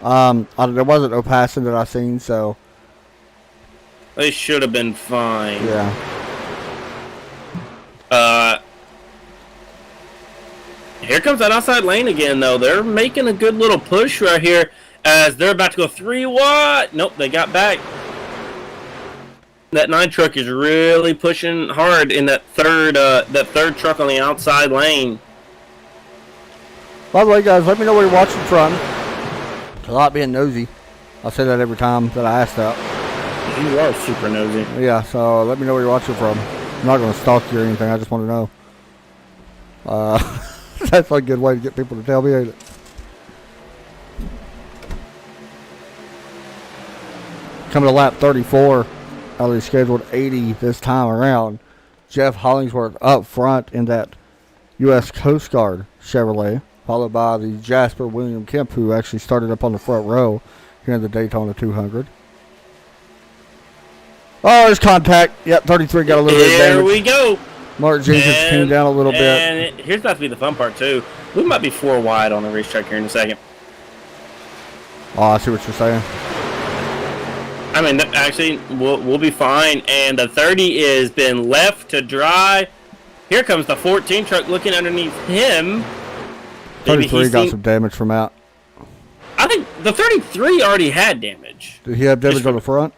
Speaker 2: There wasn't no passing that I seen, so.
Speaker 1: They should have been fine.
Speaker 2: Yeah.
Speaker 1: Here comes that outside lane again, though. They're making a good little push right here as they're about to go 3 wide. Nope, they got back. That 9 truck is really pushing hard in that third truck on the outside lane.
Speaker 2: By the way, guys, let me know where you're watching from. It's a lot being nosy. I say that every time that I ask that.
Speaker 1: You are super nosy.
Speaker 2: Yeah, so let me know where you're watching from. I'm not going to stalk you or anything. I just want to know. That's a good way to get people to tell me, ain't it? Coming to lap 34 out of the scheduled 80 this time around. Jeff Hollingsworth up front in that U.S. Coast Guard Chevrolet, followed by the Jasper William Kemp, who actually started up on the front row here in the Daytona 200. Oh, there's contact. Yep, 33 got a little bit of damage.
Speaker 1: There we go.
Speaker 2: Mark Jenkins came down a little bit.
Speaker 1: And here's about to be the fun part, too. We might be 4 wide on the racetrack here in a second.
Speaker 2: Oh, I see what you're saying.
Speaker 1: I mean, actually, we'll be fine. And the 30 is been left to dry. Here comes the 14 truck looking underneath him.
Speaker 2: 33 got some damage from out.
Speaker 1: I think the 33 already had damage.
Speaker 2: Did he have damage on the front?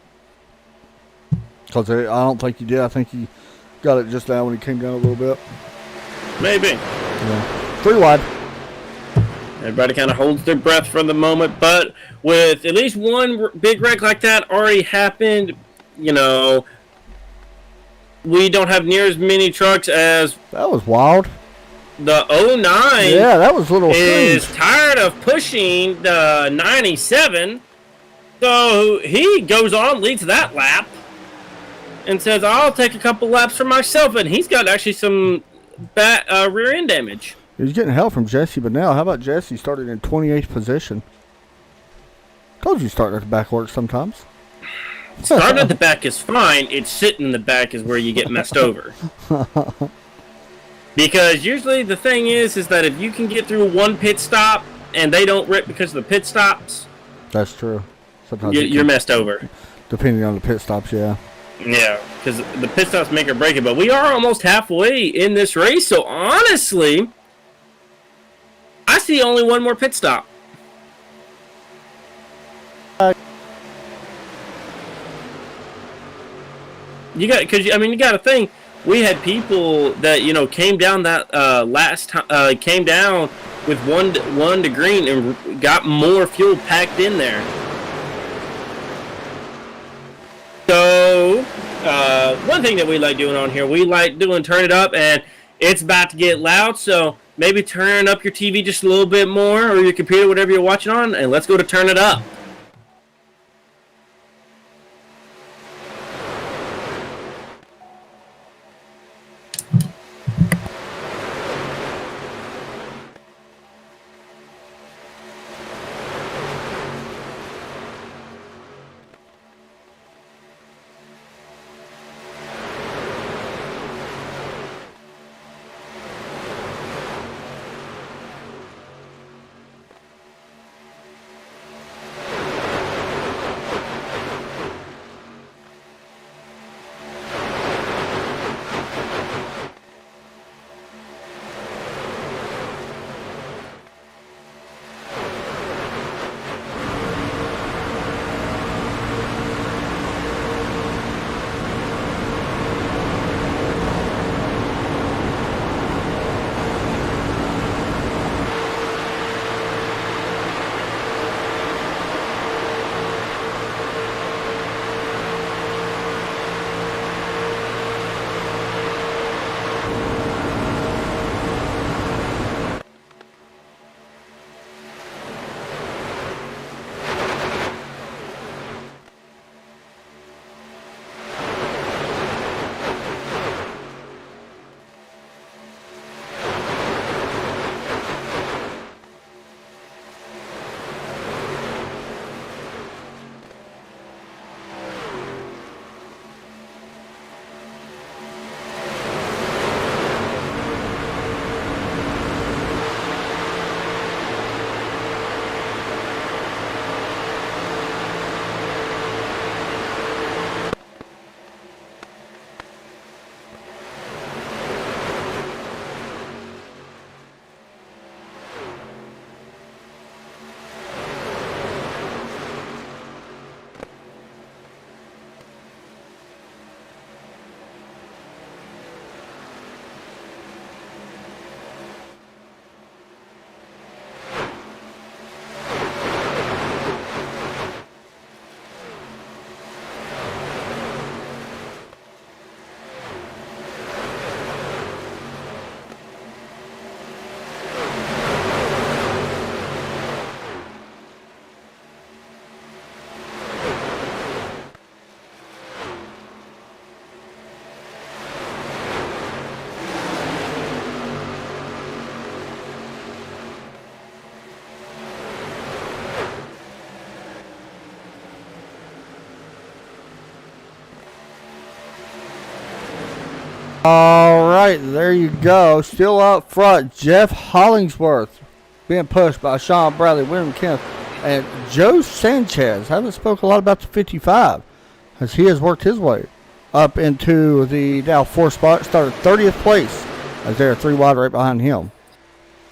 Speaker 2: Because I don't think he did. I think he got it just now when he came down a little bit.
Speaker 1: Maybe.
Speaker 2: Yeah. 3 wide.
Speaker 1: Everybody kind of holds their breath for the moment, but with at least one big wreck like that already happened, we don't have near as many trucks as
Speaker 2: that was wild.
Speaker 1: The 09.
Speaker 2: Yeah, that was a little
Speaker 1: is
Speaker 2: strange.
Speaker 1: Tired of pushing the 97, so he goes on, leads that lap, and says, "I'll take a couple laps for myself," and he's got actually some rear end damage.
Speaker 2: He's getting help from Jesse, but now, how about Jesse started in 28th position? Told you starting at the back works sometimes.
Speaker 1: Starting at the back is fine. It's sitting in the back is where you get messed over. Because usually the thing is that if you can get through one pit stop and they don't rip because of the pit stops,
Speaker 2: that's true. Sometimes
Speaker 1: you're messed over.
Speaker 2: Depending on the pit stops, yeah.
Speaker 1: Yeah, because the pit stops make or break it. But we are almost halfway in this race, so honestly, I see only one more pit stop. You got to think. We had people that came down that last time, came down with one to green and got more fuel packed in there. So one thing that we like doing on here, we like doing turn it up, and it's about to get loud. So maybe turn up your TV just a little bit more, or your computer, whatever you're watching on, and let's go to turn it up.
Speaker 2: All right, there you go. Still up front, Jeff Hollingsworth being pushed by Sean Bradley, William Kenneth, and Joe Sanchez. Haven't spoke a lot about the 55 as he has worked his way up into the now 4th spot. Started 30th place as they're 3 wide right behind him.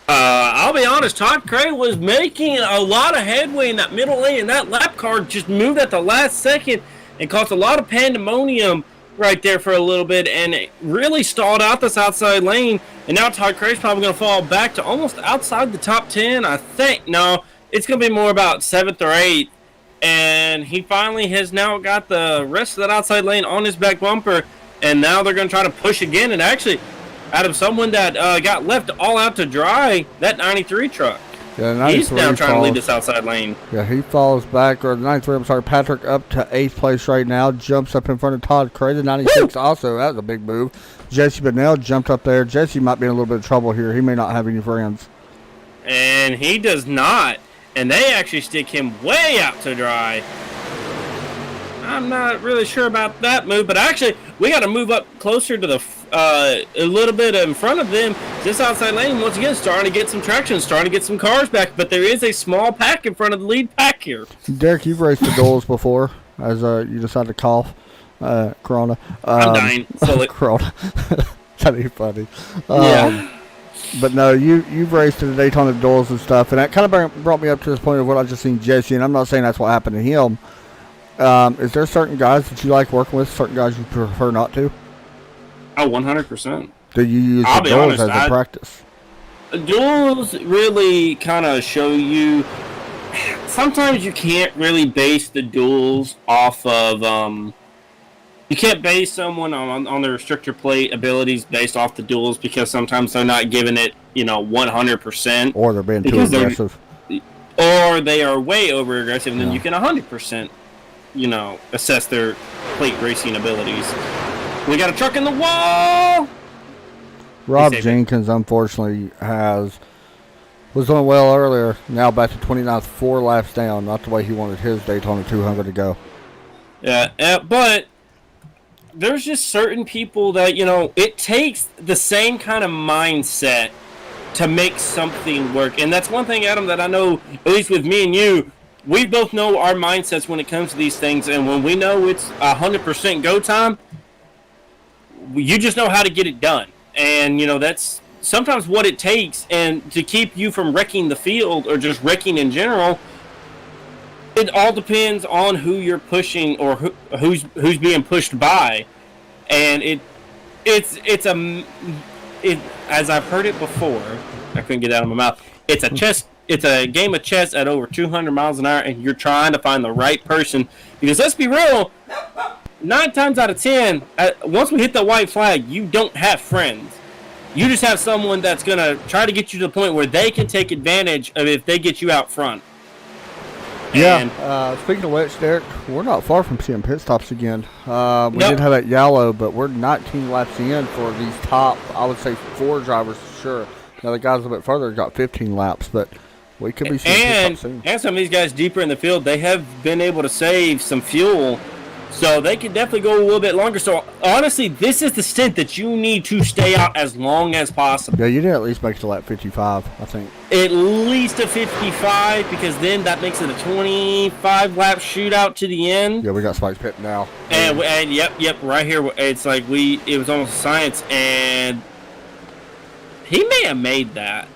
Speaker 1: I'll be honest, Todd Cray was making a lot of headway in that middle lane, and that lap car just moved at the last second and caused a lot of pandemonium right there for a little bit, and it really stalled out this outside lane. And now Todd Cray's probably going to fall back to almost outside the top 10, I think. No, it's going to be more about 7th or 8th. And he finally has now got the rest of that outside lane on his back bumper, and now they're going to try to push again. And actually, out of someone that got left all out to dry, that 93 truck.
Speaker 2: Yeah,
Speaker 1: he's now trying to lead this outside lane.
Speaker 2: Yeah, he falls back, or the 93, I'm sorry, Patrick up to 8th place right now, jumps up in front of Todd Cray. The 96 also, that was a big move. Jesse Bennell jumped up there. Jesse might be in a little bit of trouble here. He may not have any friends.
Speaker 1: And he does not. And they actually stick him way out to dry. I'm not really sure about that move, but actually, we got to move up closer to the a little bit in front of them. This outside lane, once again, starting to get some traction, starting to get some cars back, but there is a small pack in front of the lead pack here.
Speaker 2: Derek, you've raced the duels before, as you decided to cough. Corona.
Speaker 1: I'm dying.
Speaker 2: Corona. That'd be funny.
Speaker 1: Yeah.
Speaker 2: But no, you've raced in the Daytona duels and stuff, and that kind of brought me up to this point of what I just seen Jesse, and I'm not saying that's what happened to him. Is there certain guys that you like working with, certain guys you prefer not to?
Speaker 1: Oh, 100%.
Speaker 2: Do you use the duels as a practice?
Speaker 1: Duels really kind of show you. Sometimes you can't really base the duels off of. You can't base someone on their restrictor plate abilities based off the duels, because sometimes they're not giving it, 100%.
Speaker 2: Or they're being too aggressive.
Speaker 1: Or they are way over aggressive, and then you can 100%, assess their plate racing abilities. We got a truck in the wall!
Speaker 2: Rob Jenkins, unfortunately, was doing well earlier. Now back to 29th, 4 laps down. Not the way he wanted his Daytona 200 to go.
Speaker 1: Yeah, but there's just certain people that, it takes the same kind of mindset to make something work. And that's one thing, Adam, that I know, at least with me and you, we both know our mindsets when it comes to these things. And when we know it's 100% go time, you just know how to get it done. And, that's sometimes what it takes. And to keep you from wrecking the field or just wrecking in general, it all depends on who you're pushing or who's being pushed by. And it's as I've heard it before, I couldn't get it out of my mouth. It's a game of chess at over 200 miles an hour, and you're trying to find the right person. Because let's be real, 9 times out of 10, once we hit the white flag, you don't have friends. You just have someone that's going to try to get you to the point where they can take advantage of if they get you out front.
Speaker 2: Yeah, speaking of which, Derek, we're not far from seeing pit stops again. We did have that yellow, but we're 19 laps in for these top, I would say, 4 drivers for sure. Now, the guys a little bit further got 15 laps, but we could be seeing pit stops soon.
Speaker 1: And some of these guys deeper in the field, they have been able to save some fuel, so they can definitely go a little bit longer. So, honestly, this is the stint that you need to stay out as long as possible.
Speaker 2: Yeah, you did at least make it to lap 55, I think. At
Speaker 1: least a 55, because then that makes it a 25-lap shootout to the end.
Speaker 2: Yeah, we got Spike's pit now.
Speaker 1: And yep, right here, it's like it was almost science, and he may have made that.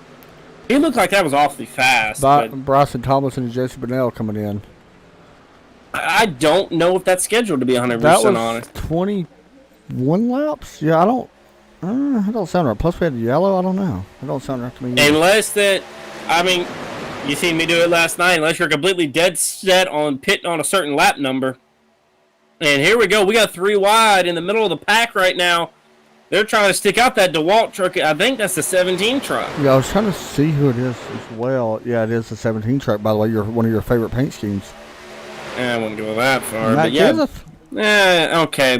Speaker 1: It looked like that was awfully fast.
Speaker 2: Bryson Thomas and Jesse Bennell coming in.
Speaker 1: I don't know if that's scheduled to be 100% honest.
Speaker 2: 21 laps? Yeah, I don't sound right. Plus we had the yellow. I don't know. It don't sound right to me.
Speaker 1: Unless you seen me do it last night. Unless you're completely dead set on pitting on a certain lap number. And here we go. We got 3 wide in the middle of the pack right now. They're trying to stick out that DeWalt truck. I think that's the 17 truck.
Speaker 2: Yeah, I was trying to see who it is as well. Yeah, it is the 17 truck. By the way, one of your favorite paint schemes.
Speaker 1: I wouldn't go that far, but yeah. Okay,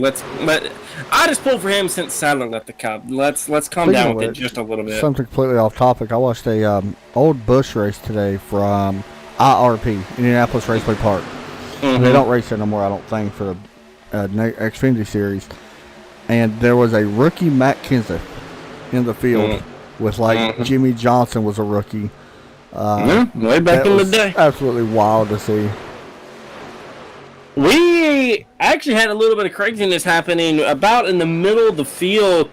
Speaker 1: I just pulled for him since Sadler left the Cup. Let's calm down with it just a little bit.
Speaker 2: Something completely off topic. I watched a old Busch race today from IRP, Indianapolis Raceway Park. Mm-hmm. They don't race there no more, I don't think, for the Xfinity Series. and there was a rookie Matt Kenseth in the field with Jimmy Johnson was a rookie.
Speaker 1: Way back in the day.
Speaker 2: Absolutely wild to see.
Speaker 1: We actually had a little bit of craziness happening about in the middle of the field.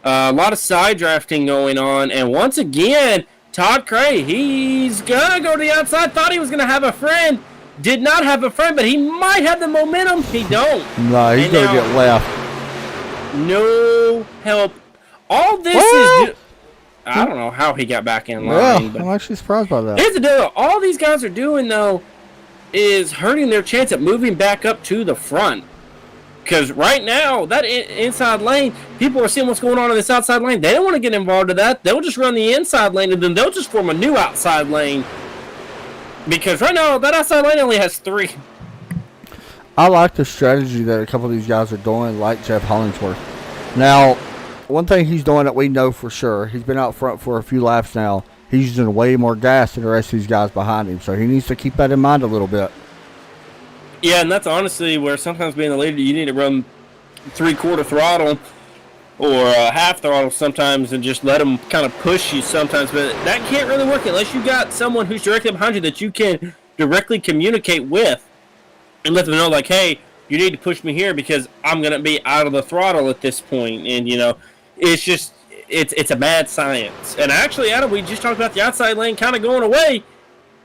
Speaker 1: A lot of side drafting going on, and once again, Todd Cray, he's gonna go to the outside. Thought he was gonna have a friend, did not have a friend, but he might have the momentum. He don't.
Speaker 2: No, he's gonna get left.
Speaker 1: No help. All this is. I don't know how he got back in line.
Speaker 2: Yeah,
Speaker 1: but
Speaker 2: I'm actually surprised by that.
Speaker 1: here's the deal. All these guys are doing, though, is hurting their chance at moving back up to the front. Because right now, that inside lane, people are seeing what's going on in this outside lane. They don't want to get involved in that. They'll just run the inside lane, and then they'll just form a new outside lane. Because right now, that outside lane only has 3.
Speaker 2: I like the strategy that a couple of these guys are doing, like Jeff Hollingsworth. Now, one thing he's doing that we know for sure, he's been out front for a few laps now. He's using way more gas than the rest of these guys behind him, so he needs to keep that in mind a little bit.
Speaker 1: Yeah, and that's honestly where sometimes being the leader, you need to run 3/4 throttle or half throttle sometimes and just let them kind of push you sometimes. But that can't really work unless you got someone who's directly behind you that you can directly communicate with and let them know, like, hey, you need to push me here because I'm going to be out of the throttle at this point. And, it's just, it's a mad science. And actually, Adam, we just talked about the outside lane kind of going away.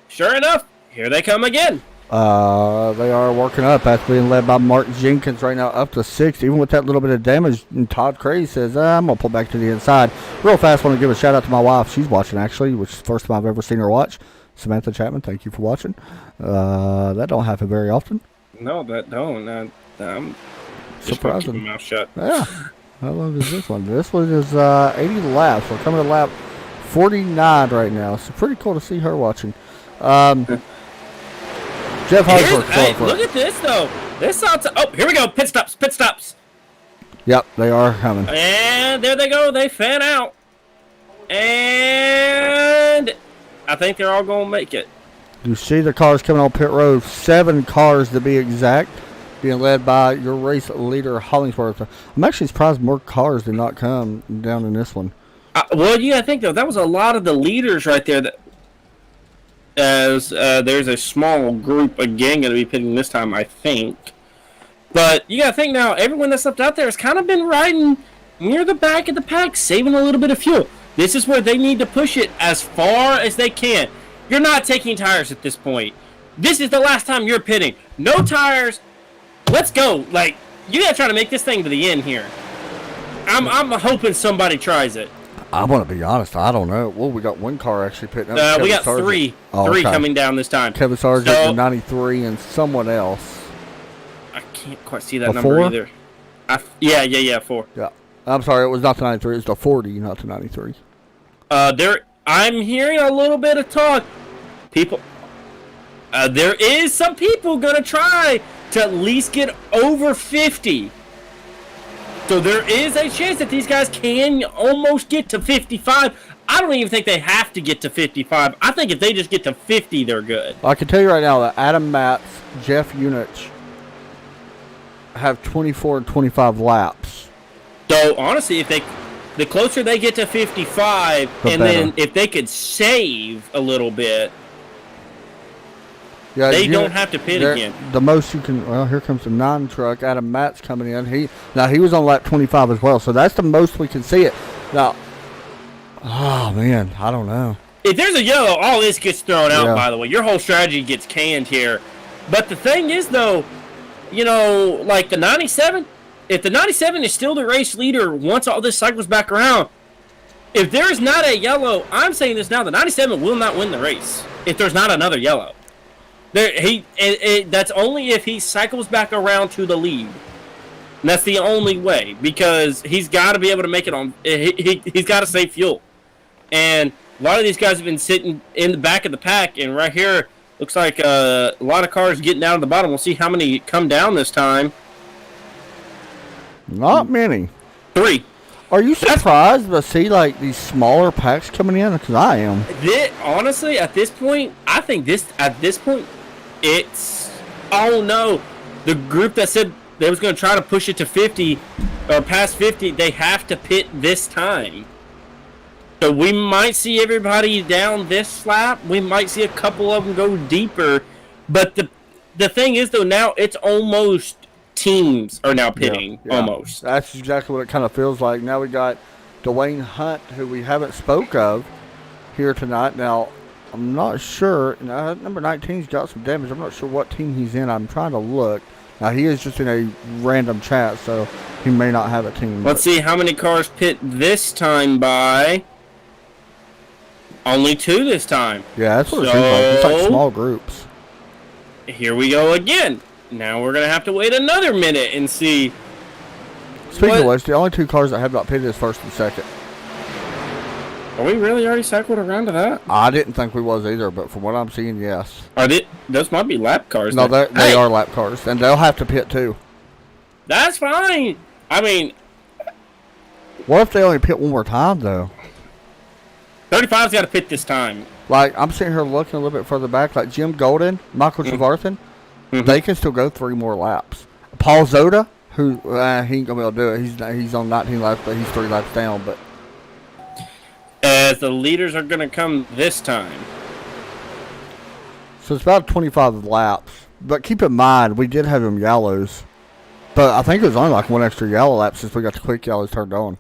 Speaker 1: Sure enough, here they come again.
Speaker 2: They are working up. That's being led by Mark Jenkins right now, up to 6th. Even with that little bit of damage, and Todd Cray says, I'm going to pull back to the inside. Real fast, want to give a shout out to my wife. She's watching, actually, which is the first time I've ever seen her watch. Samantha Chapman, thank you for watching. That don't happen very often.
Speaker 1: No, that don't. I'm just going to keep my mouth shut.
Speaker 2: Yeah. How long is this one? This one is 80 laps. We're coming to lap 49 right now. So pretty cool to see her watching. Jeff Hollingsworth.
Speaker 1: Hey, look at this, though. This outside. Oh, here we go. Pit stops.
Speaker 2: Yep, they are coming.
Speaker 1: And there they go. They fan out. And I think they're all going to make it.
Speaker 2: You see the cars coming on pit road. 7 cars to be exact. Being led by your race leader, Hollingsworth. I'm actually surprised more cars did not come down in this one.
Speaker 1: Well, I think, though, that was a lot of the leaders right there. That as there's a small group, again, going to be pitting this time, I think. But you got to think now, everyone that's left out there has kind of been riding near the back of the pack, saving a little bit of fuel. This is where they need to push it as far as they can. You're not taking tires at this point. This is the last time you're pitting. No tires. Let's go. Like, you got to try to make this thing to the end here. I'm hoping somebody tries it.
Speaker 2: I want to be honest. I don't know. Well, we got one car actually pitting up.
Speaker 1: We got Sargent. three coming down this time.
Speaker 2: Kevin Sargent, so, 93, and someone else.
Speaker 1: I can't quite see that number either. Yeah, 4.
Speaker 2: Yeah. I'm sorry, it was not the 93. It was the 40, not the 93.
Speaker 1: I'm hearing a little bit of talk. People, there is some people going to try to at least get over 50. So there is a chance that these guys can almost get to 55. I don't even think they have to get to 55. I think if they just get to 50, they're good.
Speaker 2: I can tell you right now that Adam Matz, Jeff Unich have 24 and 25 laps.
Speaker 1: So honestly, if the closer they get to 55, and then if they could save a little bit, they don't have to pit again.
Speaker 2: The most you can. Well, here comes the 9 truck. Adam Matz coming in. He was on lap 25 as well. So that's the most we can see it. Now, oh man, I don't know.
Speaker 1: If there's a yellow, all this gets thrown out. By the way, your whole strategy gets canned here. But the thing is, though, like the 97. If the 97 is still the race leader once all this cycles back around, if there's not a yellow, I'm saying this now, the 97 will not win the race if there's not another yellow. That's only if he cycles back around to the lead. And that's the only way, because he's got to be able to make it on. He's got to save fuel. And a lot of these guys have been sitting in the back of the pack, and right here looks like a lot of cars getting down to the bottom. We'll see how many come down this time.
Speaker 2: Not many.
Speaker 1: 3.
Speaker 2: Are you surprised to see like these smaller packs coming in? Because I am.
Speaker 1: Honestly, at this point, I think it's. Oh no, the group that said they was going to try to push it to 50. or past 50, they have to pit this time. So we might see everybody down this lap. We might see a couple of them go deeper. But the thing is, though, now it's almost teams are now pitting.
Speaker 2: Yeah.
Speaker 1: Almost.
Speaker 2: That's exactly what it kind of feels like. Now we got Dwayne Hunt, who we haven't spoke of here tonight. Now, I'm not sure. Number 19's got some damage. I'm not sure what team he's in. I'm trying to look. Now, he is just in a random chat, so he may not have a team.
Speaker 1: Let's see how many cars pit this time by. Only 2 this time.
Speaker 2: Yeah, that's what it seems like. It's like small groups.
Speaker 1: Here we go again. Now we're going to have to wait another minute and see.
Speaker 2: Speaking of which, the only 2 cars that have not pitted is first and second.
Speaker 1: Are we really already cycled around to that?
Speaker 2: I didn't think we was either, but from what I'm seeing, yes.
Speaker 1: Those might be lap cars.
Speaker 2: No, they are lap cars, and they'll have to pit too.
Speaker 1: That's fine. I mean,
Speaker 2: what if they only pit one more time, though?
Speaker 1: 35's got to pit this time.
Speaker 2: Like, I'm sitting here looking a little bit further back, like Jim Golden, Michael Trevarthen, they can still go 3 more laps. Paul Zoda, who, he ain't going to be able to do it. He's on 19 laps, but he's 3 laps down, but...
Speaker 1: As the leaders are going to come this time.
Speaker 2: So it's about 25 laps. But keep in mind, we did have them yellows. But I think it was only like 1 extra yellow lap since we got the quick yellows turned on.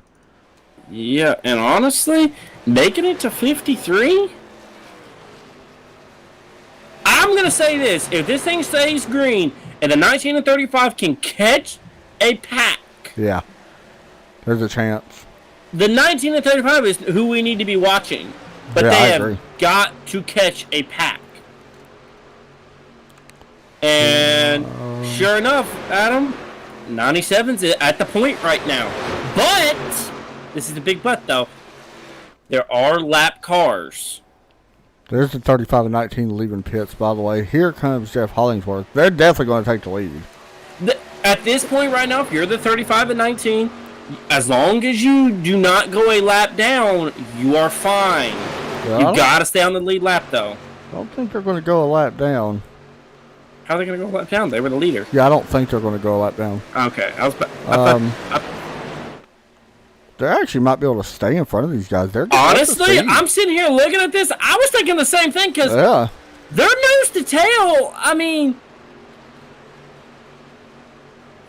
Speaker 1: Yeah, and honestly, making it to 53? I'm going to say this. If this thing stays green and the 19 and 35 can catch a pack.
Speaker 2: Yeah. There's a chance.
Speaker 1: The 19 and 35 is who we need to be watching. But
Speaker 2: yeah,
Speaker 1: they have got to catch a pack. And sure enough, Adam, 97's at the point right now. But, this is the big but though, there are lap cars.
Speaker 2: There's the 35 and 19 leaving pits, by the way. Here comes Jeff Hollingsworth. They're definitely going to take the lead.
Speaker 1: At this point right now, if you're the 35 and 19, as long as you do not go a lap down, you are fine. Well, you got to stay on the lead lap, though.
Speaker 2: I don't think they're going to go a lap down.
Speaker 1: How are they going to go a lap down? They were the leader.
Speaker 2: Yeah, I don't think they're going to go a lap down.
Speaker 1: Okay.
Speaker 2: They actually might be able to stay in front of these guys.
Speaker 1: Honestly, I'm sitting here looking at this. I was thinking the same thing because their nose to tail, I mean,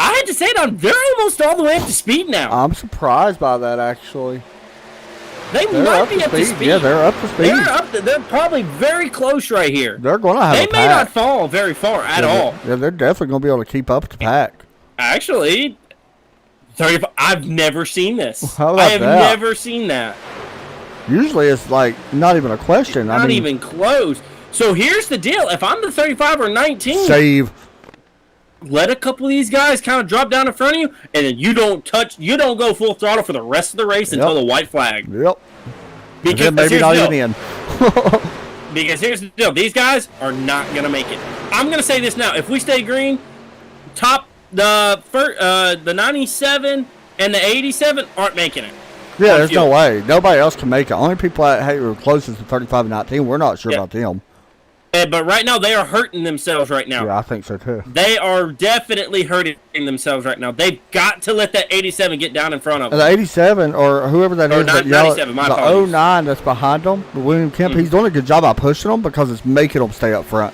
Speaker 1: I had to say it, they're almost all the way up to speed now.
Speaker 2: I'm surprised by that, actually.
Speaker 1: They're might be up to speed.
Speaker 2: Yeah, they're up to speed.
Speaker 1: They're probably very close right here.
Speaker 2: They're going to have a pack.
Speaker 1: They may not fall very far at all.
Speaker 2: Yeah, they're definitely going to be able to keep up with the pack.
Speaker 1: Actually, 35. I've never seen this.
Speaker 2: How about
Speaker 1: I have never seen that.
Speaker 2: Usually it's like not even a question.
Speaker 1: Not even close. So here's the deal. If I'm the 35 or 19...
Speaker 2: Save.
Speaker 1: Let a couple of these guys kind of drop down in front of you, and then you don't go full throttle for the rest of the race until the white flag.
Speaker 2: Yep.
Speaker 1: Because
Speaker 2: maybe not even in.
Speaker 1: Because here's the deal. These guys are not going to make it. I'm going to say this now. If we stay green, the 97 and the 87 aren't making it.
Speaker 2: Yeah, there's no way. Nobody else can make it. Only people that are closest to 35 and 19, we're not sure about them.
Speaker 1: But right now, they are hurting themselves right now.
Speaker 2: Yeah, I think so, too.
Speaker 1: They are definitely hurting themselves right now. They've got to let that 87 get down in front of them.
Speaker 2: The 87, or whoever that is,
Speaker 1: 97,
Speaker 2: the 09 that's behind them, William Kemp, he's doing a good job by pushing them because it's making them stay up front.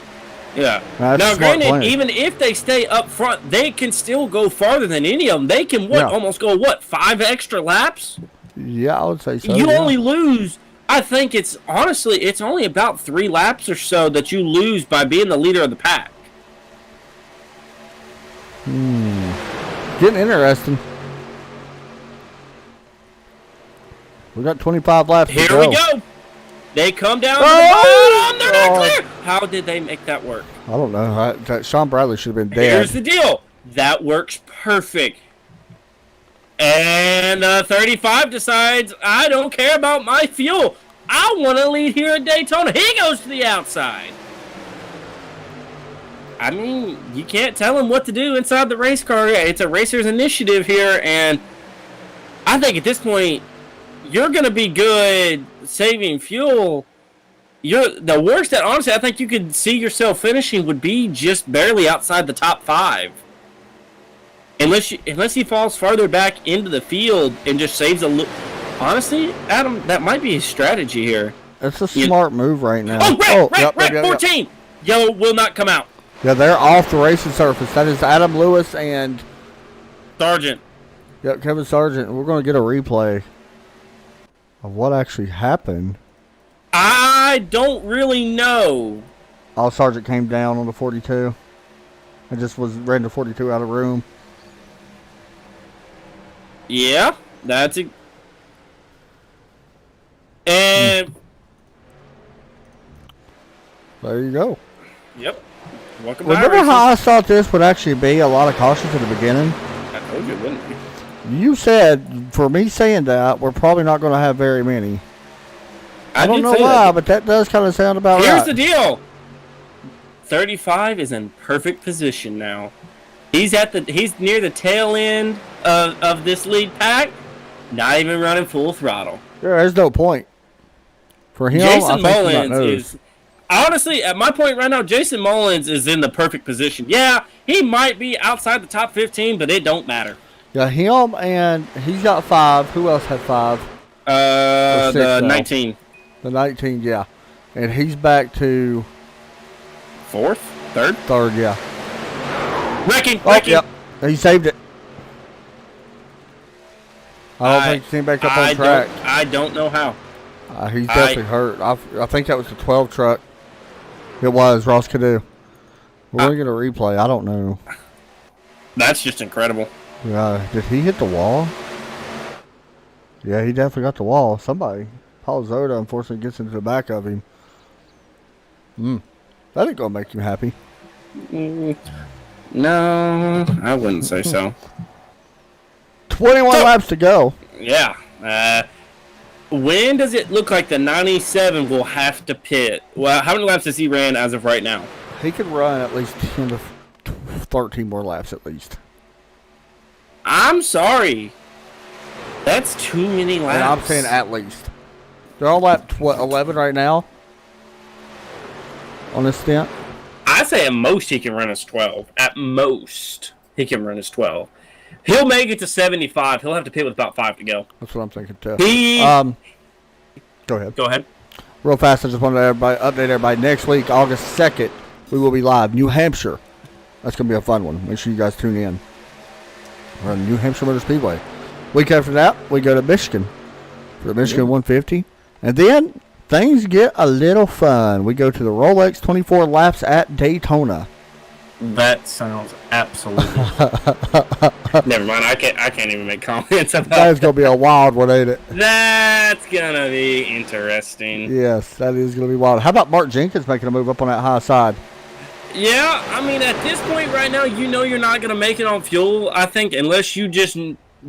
Speaker 1: Yeah. Now, granted, even if they stay up front, they can still go farther than any of them. They can, almost go, 5 extra laps?
Speaker 2: Yeah, I would say so.
Speaker 1: You only lose... I think it's only about 3 laps or so that you lose by being the leader of the pack.
Speaker 2: Getting interesting. We got 25 laps to go.
Speaker 1: Here we go. They come down to the bottom. They're not clear. How did they make that work?
Speaker 2: I don't know. Sean Bradley should have been dead.
Speaker 1: Here's the deal. That works perfect. And 35 decides, I don't care about my fuel. I want to lead here at Daytona. He goes to the outside. I mean, you can't tell him what to do inside the race car. It's a racer's initiative here, and I think at this point, you're going to be good saving fuel. The worst that, honestly, I think you could see yourself finishing would be just barely outside the top 5. Unless he falls farther back into the field and just saves a little. Honestly, Adam, that might be his strategy here.
Speaker 2: It's a smart move right now.
Speaker 1: Oh, red, 14! Yellow will not come out.
Speaker 2: Yeah, they're off the racing surface. That is Adam Lewis and
Speaker 1: Sargent.
Speaker 2: Yep, Kevin Sargent. We're going to get a replay of what actually happened.
Speaker 1: I don't really know.
Speaker 2: Oh, Sargent came down on the 42. I just ran the 42 out of room.
Speaker 1: Yeah, that's it. And
Speaker 2: there you go.
Speaker 1: Yep. Welcome back.
Speaker 2: Remember how I thought this would actually be a lot of cautions at the beginning?
Speaker 1: I told you it wouldn't be.
Speaker 2: You said, for me saying that, we're probably not going to have very many. I don't know why, but that does kind of sound about right.
Speaker 1: Here's the deal. 35 is in perfect position now. He's near the tail end of this lead pack. Not even running full throttle.
Speaker 2: There's no point. For him,
Speaker 1: Jason Mullins is... Honestly, at my point right now, Jason Mullins is in the perfect position. Yeah, he might be outside the top 15, but it don't matter.
Speaker 2: Yeah, him and he's got 5. Who else had 5?
Speaker 1: The 19.
Speaker 2: The 19, yeah. And he's back to...
Speaker 1: 4th? 3rd?
Speaker 2: 3rd, yeah.
Speaker 1: Wrecking!
Speaker 2: Yep. He saved it. I don't think he's seen back up on track.
Speaker 1: I don't know how.
Speaker 2: He's definitely hurt. I think that was the 12 truck. It was Ross Cadu. We're going to get a replay. I don't know.
Speaker 1: That's just incredible.
Speaker 2: Yeah. Did he hit the wall? Yeah, he definitely got the wall. Somebody. Paul Zoda, unfortunately, gets into the back of him. That ain't going to make you happy.
Speaker 1: No, I wouldn't say so.
Speaker 2: 21 laps to go.
Speaker 1: Yeah. When does it look like the 97 will have to pit? Well, how many laps has he ran as of right now?
Speaker 2: He could run at least 10 to 13 more laps at least.
Speaker 1: I'm sorry. That's too many laps.
Speaker 2: And I'm saying at least. They're all lap 11 right now on this stint.
Speaker 1: I say at most he can run us 12. At most he can run us 12. He'll make it to 75. He'll have to pit with about 5 to go.
Speaker 2: That's what I'm thinking too.
Speaker 3: Go ahead.
Speaker 1: Go ahead.
Speaker 2: Real fast, I just wanted to update everybody. Next week, August 2nd, we will be live. New Hampshire. That's going to be a fun one. Make sure you guys tune in. We're on New Hampshire Motor Speedway. Week after that, we go to Michigan for the Michigan 150. And then things get a little fun. We go to the Rolex 24 laps at Daytona.
Speaker 1: That sounds absolutely... Never mind. I can't even make comments about
Speaker 2: That's going to be a wild one, ain't it?
Speaker 1: That's going to be interesting.
Speaker 2: Yes, that is going to be wild. How about Mark Jenkins making a move up on that high side?
Speaker 1: Yeah, I mean, at this point right now, you know you're not going to make it on fuel, I think, unless you just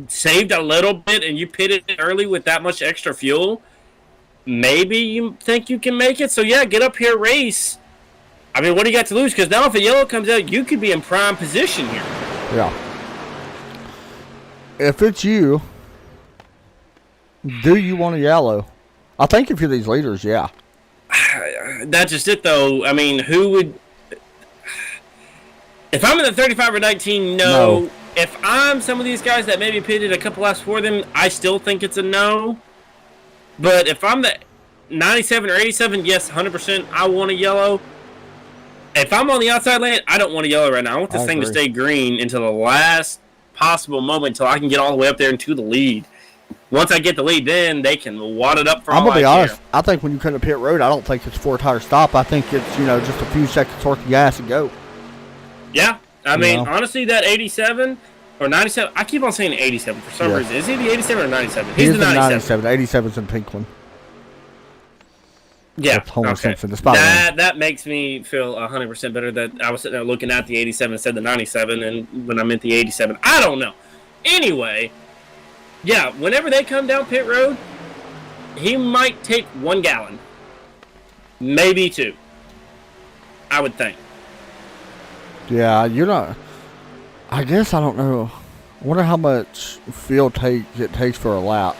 Speaker 1: saved a little bit and you pitted early with that much extra fuel. Maybe you think you can make it. So, yeah, get up here, race. I mean, what do you got to lose? Because now if a yellow comes out, you could be in prime position here. Yeah.
Speaker 2: If it's you, do you want a yellow? I think if you're these leaders, yeah.
Speaker 1: That's just it, though. I mean, who would... If I'm in the 35 or 19, no. If I'm some of these guys that maybe pitted a couple laps for them, I still think it's a no. But if I'm the 97 or 87, yes, 100%, I want a yellow. If I'm on the outside lane, I don't want a yellow right now. I want this thing to stay green until the last possible moment, until I can get all the way up there into the lead. Once I get the lead, then they can wad it up for all I care. I'm going to be honest.
Speaker 2: I think when you come to pit road, I don't think it's 4-tire stop. I think it's, just a few seconds worth of gas and go.
Speaker 1: Yeah. I mean, honestly, that 87 or 97, I keep on saying 87 for some reason. Is he the 87 or 97?
Speaker 2: He's the 97. The 87's in pink one.
Speaker 1: Yeah,
Speaker 2: Homer Simpson,
Speaker 1: that makes me feel 100% better that I was sitting there looking at the 87 instead of the 97, and when I meant the 87, I don't know. Anyway, yeah, whenever they come down pit road, he might take 1 gallon, maybe 2. I would think.
Speaker 2: Yeah, you're not. I guess I don't know. I wonder how much fuel it takes for a lap.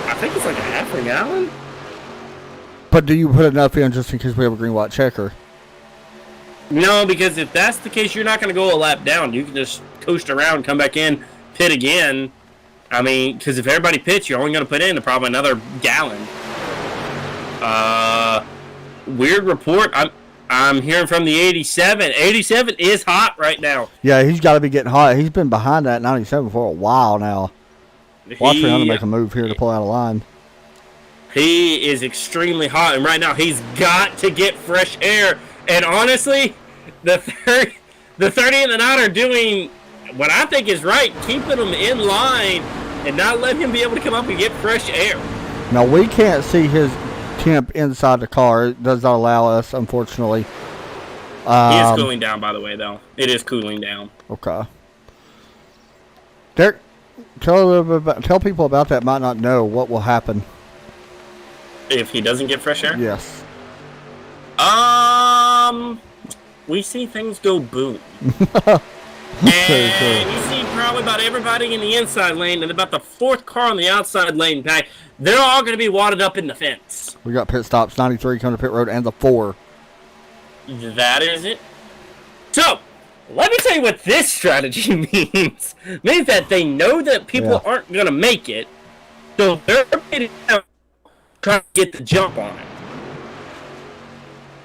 Speaker 1: I think it's like a half a gallon.
Speaker 2: But do you put enough in just in case we have a green white checker?
Speaker 1: No, because if that's the case, you're not going to go a lap down. You can just coast around, come back in, pit again. I mean, because if everybody pits, you're only going to put in probably another gallon. Weird report. I'm hearing from the 87. 87 is hot right now.
Speaker 2: Yeah, he's got to be getting hot. He's been behind that 97 for a while now. Watch for him to make a move here to pull out a line.
Speaker 1: He is extremely hot, and right now he's got to get fresh air. And honestly, the 30 and the 9 are doing what I think is right, keeping him in line and not letting him be able to come up and get fresh air.
Speaker 2: Now, we can't see his temp inside the car. It does not allow us, unfortunately.
Speaker 1: He is cooling down, by the way, though. It is cooling down.
Speaker 2: Okay. Derek, tell people about that might not know what will happen.
Speaker 1: If he doesn't get fresh air?
Speaker 2: Yes.
Speaker 1: We see things go boom. And you see probably about everybody in the inside lane and about the fourth car on the outside lane back. They're all going to be wadded up in the fence.
Speaker 2: We got pit stops, 93 coming to pit road, and the 4.
Speaker 1: That is it. So, let me tell you what this strategy means. It means that they know that people aren't going to make it, so they're pitting out trying to get the jump on it.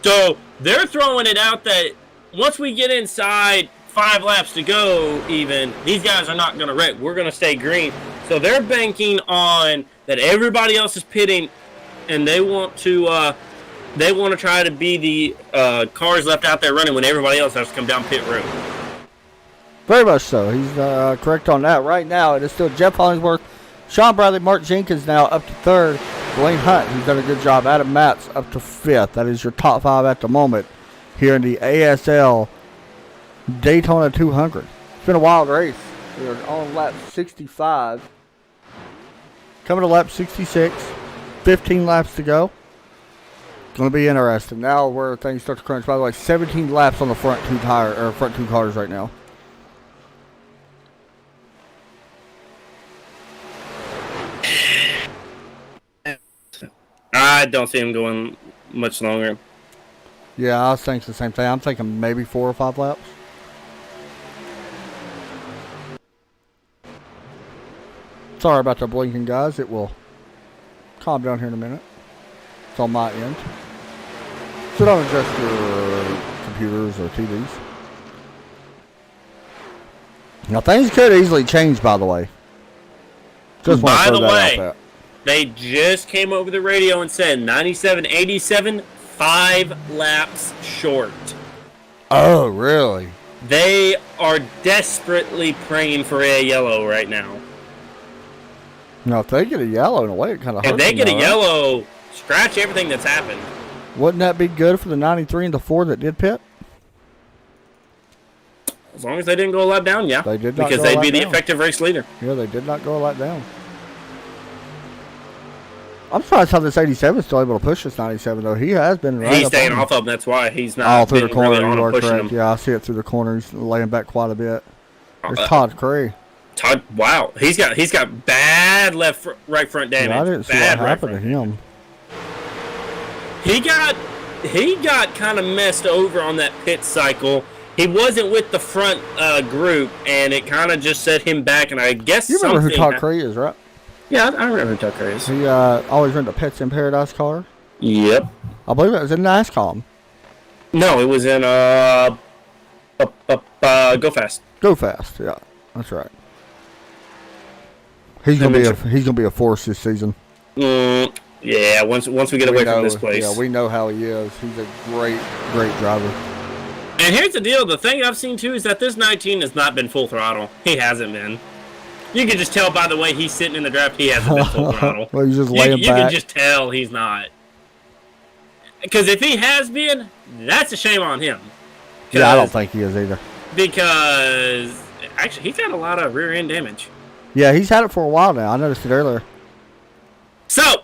Speaker 1: So, they're throwing it out that once we get inside 5 laps to go even, these guys are not going to wreck. We're going to stay green. So they're banking on that everybody else is pitting, and they want to try to be the cars left out there running when everybody else has to come down pit road.
Speaker 2: Very much so. He's correct on that. Right now, it is still Jeff Hollingsworth, Sean Bradley, Mark Jenkins now up to 3rd. Dwayne Hunt, who's done a good job. Adam Matz up to 5th. That is your top 5 at the moment here in the ASL Daytona 200. It's been a wild race. We're on lap 65. Coming to lap 66. 15 laps to go. It's going to be interesting. Now where things start to crunch. By the way, 17 laps on the front two cars right now.
Speaker 1: I don't see him going much longer.
Speaker 2: Yeah, I was thinking the same thing. I'm thinking maybe 4 or 5 laps. Sorry about the blinking, guys. It will calm down here in a minute. It's on my end. So don't adjust your computers or TVs. Now, things could easily change, by the way. Just want to throw that out there.
Speaker 1: They just came over the radio and said 97-87, 5 laps short.
Speaker 2: Oh, really?
Speaker 1: They are desperately praying for a yellow right now.
Speaker 2: Now, if they get a yellow, in a way, it kind of hurts.
Speaker 1: If they get a yellow, scratch everything that's happened.
Speaker 2: Wouldn't that be good for the 93 and the 4 that did pit?
Speaker 1: As long as they didn't go a lap down, yeah.
Speaker 2: They did not
Speaker 1: because
Speaker 2: go a
Speaker 1: they'd
Speaker 2: lap
Speaker 1: be the
Speaker 2: down.
Speaker 1: effective race leader.
Speaker 2: Yeah, they did not go a lap down. I'm surprised how this 87 is still able to push this 97, though. He has been right.
Speaker 1: He's staying off of them. That's why he's not.
Speaker 2: All through the corner.
Speaker 1: Really
Speaker 2: You are correct.
Speaker 1: him.
Speaker 2: Yeah, I see it through the corner. He's laying back quite a bit. There's Todd Cray.
Speaker 1: Todd, wow, he's got bad right front damage.
Speaker 2: Yeah, I didn't see
Speaker 1: bad
Speaker 2: what happened to him.
Speaker 1: He got kind of messed over on that pit cycle. He wasn't with the front group, and it kind of just set him back. And I guess
Speaker 2: you remember who Todd Cray is, right?
Speaker 1: Yeah, I remember who Todd Cray is.
Speaker 2: He always ran the Pets in Paradise car.
Speaker 1: Yep.
Speaker 2: I believe it was in NASCAR.
Speaker 1: No, it was in Go Fast.
Speaker 2: Go Fast, yeah, that's right. He's gonna be a force this season.
Speaker 1: Yeah, once we get away from this place.
Speaker 2: Yeah, we know how he is. He's a great driver.
Speaker 1: And here's the deal: the thing I've seen too is that this 19 has not been full throttle. He hasn't been. You can just tell by the way he's sitting in the draft. He hasn't been full throttle.
Speaker 2: Well, he's just laying back.
Speaker 1: You can just tell he's not. Because if he has been, that's a shame on him.
Speaker 2: Yeah, I don't think he is either.
Speaker 1: Because actually, he's got a lot of rear end damage.
Speaker 2: Yeah, he's had it for a while now. I noticed it earlier.
Speaker 1: So,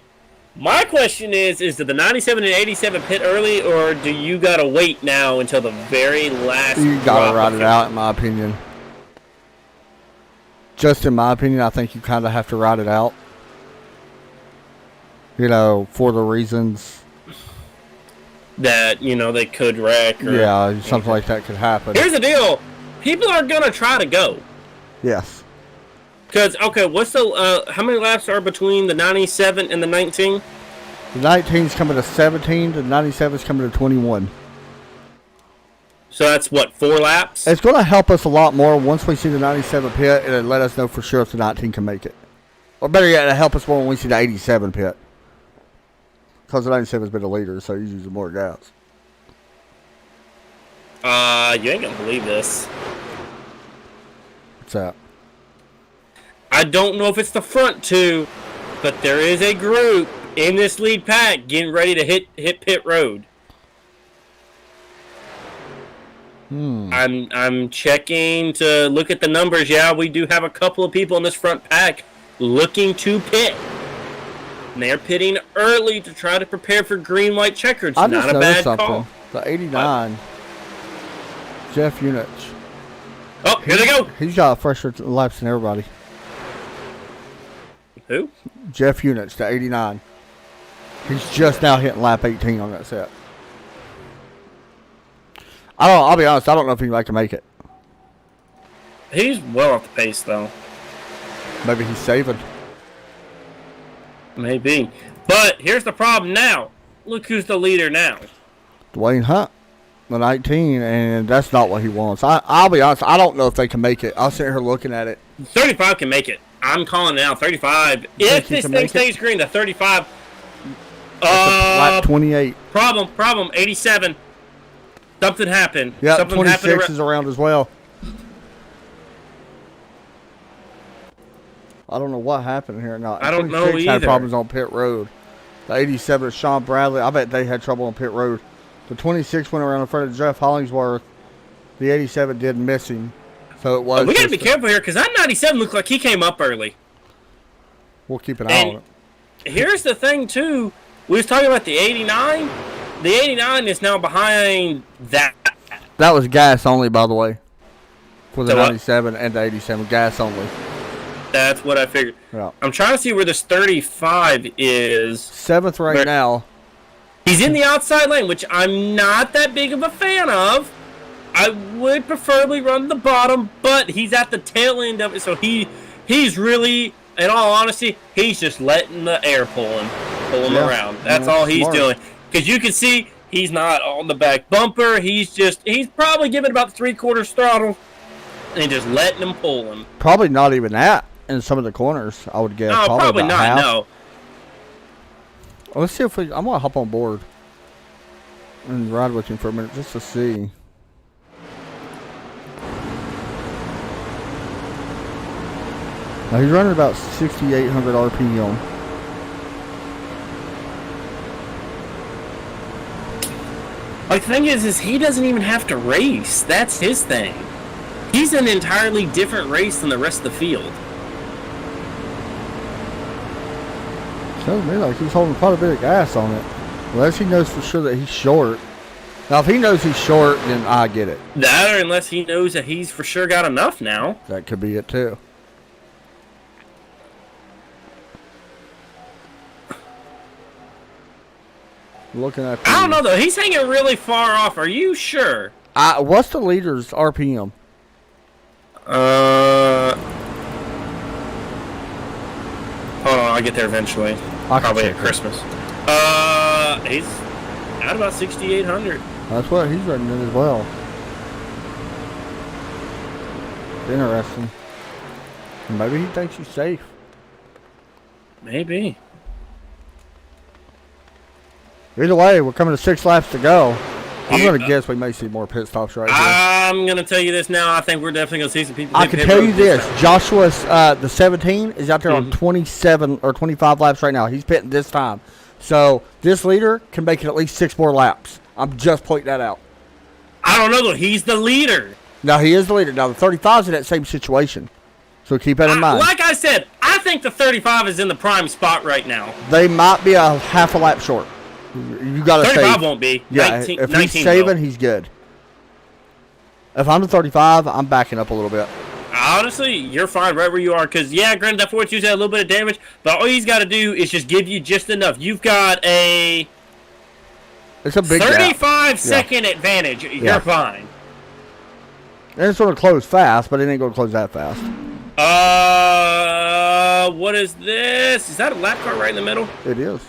Speaker 1: my question is did the 97 and 87 pit early, or do you got to wait now until the very last
Speaker 2: You got to ride it out, in my opinion. Just in my opinion, I think you kind of have to ride it out. You know, for the reasons
Speaker 1: that, they could wreck. Or,
Speaker 2: yeah, something like that could happen.
Speaker 1: Here's the deal. People are going to try to go.
Speaker 2: Yes.
Speaker 1: Because, okay, what's how many laps are between the 97 and the 19?
Speaker 2: The 19's coming to 17, the 97's coming to 21.
Speaker 1: So that's, 4 laps?
Speaker 2: It's going to help us a lot more once we see the 97 pit, and it'll let us know for sure if the 19 can make it. Or better yet, it'll help us more when we see the 87 pit. Because the 97's been the leader, so he's using more gas.
Speaker 1: You ain't going to believe this.
Speaker 2: What's that?
Speaker 1: I don't know if it's the front two, but there is a group in this lead pack getting ready to hit pit road. I'm checking to look at the numbers. Yeah, we do have a couple of people in this front pack looking to pit. And they're pitting early to try to prepare for green-white checkers.
Speaker 2: I
Speaker 1: Not
Speaker 2: just
Speaker 1: a
Speaker 2: noticed
Speaker 1: bad
Speaker 2: something.
Speaker 1: call.
Speaker 2: The 89, Jeff Unich.
Speaker 1: Oh, here they go.
Speaker 2: He's got fresher laps than everybody.
Speaker 1: Who?
Speaker 2: Jeff Unich, the 89. He's just now hitting lap 18 on that set. I'll be honest, I don't know if he'd like to make it.
Speaker 1: He's well off the pace, though.
Speaker 2: Maybe he's saving.
Speaker 1: Maybe. But here's the problem now. Look who's the leader now.
Speaker 2: Dwayne Hunt, the 19, and that's not what he wants. I'll be honest, I don't know if they can make it. I'll sit here looking at it.
Speaker 1: 35 can make it. I'm calling now 35. If this thing stays green, the 35.
Speaker 2: Lap 28.
Speaker 1: Problem. 87. Something happened.
Speaker 2: Yeah,
Speaker 1: Something
Speaker 2: 26 is around as well. I don't know what happened here. No,
Speaker 1: I don't know
Speaker 2: 26 had
Speaker 1: either.
Speaker 2: problems on pit road. The 87 is Sean Bradley. I bet they had trouble on pit road. The 26 went around in front of Jeff Hollingsworth. The 87 did miss him. So it was.
Speaker 1: We got to be careful here because that 97 looked like he came up early.
Speaker 2: We'll keep an eye on it.
Speaker 1: Here's the thing, too. We was talking about the 89. The 89 is now behind that.
Speaker 2: That was gas only, by the way. For the
Speaker 1: So what?
Speaker 2: 97 and the 87. Gas only.
Speaker 1: That's what I figured.
Speaker 2: Yeah.
Speaker 1: I'm trying to see where this 35 is.
Speaker 2: 7th right now.
Speaker 1: He's in the outside lane, which I'm not that big of a fan of. I would preferably run the bottom, but he's at the tail end of it, so he's really, in all honesty, he's just letting the air pull him around. That's all he's doing. Because you can see he's not on the back bumper. He's probably giving about 3/4 throttle and just letting him pull him.
Speaker 2: Probably not even that in some of the corners, I would guess.
Speaker 1: No, probably
Speaker 2: about
Speaker 1: not,
Speaker 2: half.
Speaker 1: no.
Speaker 2: Well, let's see if I'm going to hop on board and ride with him for a minute just to see. Now he's running about 6,800 RPM.
Speaker 1: Like, the thing is he doesn't even have to race. That's his thing. He's an entirely different race than the rest of the field.
Speaker 2: Sounds to me like he's holding quite a bit of gas on it. Unless he knows for sure that he's short. Now, if he knows he's short, then I get it.
Speaker 1: That, or unless he knows that he's for sure got enough now.
Speaker 2: That could be it, too. Looking at
Speaker 1: I don't know, though. He's hanging really far off. Are you sure?
Speaker 2: What's the leader's RPM?
Speaker 1: Hold on, I'll get there eventually. Probably at Christmas. He's at about 6,800.
Speaker 2: That's what he's running in as well. Interesting. Maybe he thinks he's safe.
Speaker 1: Maybe.
Speaker 2: Either way, we're coming to 6 laps to go. I'm going to guess we may see more pit stops right here.
Speaker 1: I'm going to tell you this now. I think we're definitely going to see some people.
Speaker 2: I can tell you this. Joshua's, the 17, is out there on 27 or 25 laps right now. He's pitting this time. So this leader can make it at least 6 more laps. I'm just pointing that out.
Speaker 1: I don't know, though. He's the leader.
Speaker 2: Now, he is the leader. Now, the 35's in that same situation. So keep that in mind.
Speaker 1: Like I said, I think the 35 is in the prime spot right now.
Speaker 2: They might be a half a lap short. You got to save.
Speaker 1: 35 won't be.
Speaker 2: Yeah,
Speaker 1: 19,
Speaker 2: if
Speaker 1: 19
Speaker 2: he's saving,
Speaker 1: will.
Speaker 2: he's good. If I'm the 35, I'm backing up a little bit.
Speaker 1: Honestly, you're fine right where you are. Because, yeah, granted, that 42's had a little bit of damage. But all he's got to do is just give you just enough. You've got a
Speaker 2: It's a big
Speaker 1: 35-second advantage. You're fine.
Speaker 2: And it's going to close fast, but it ain't going to close that fast.
Speaker 1: What is this? Is that a lap car right in the middle?
Speaker 2: It is.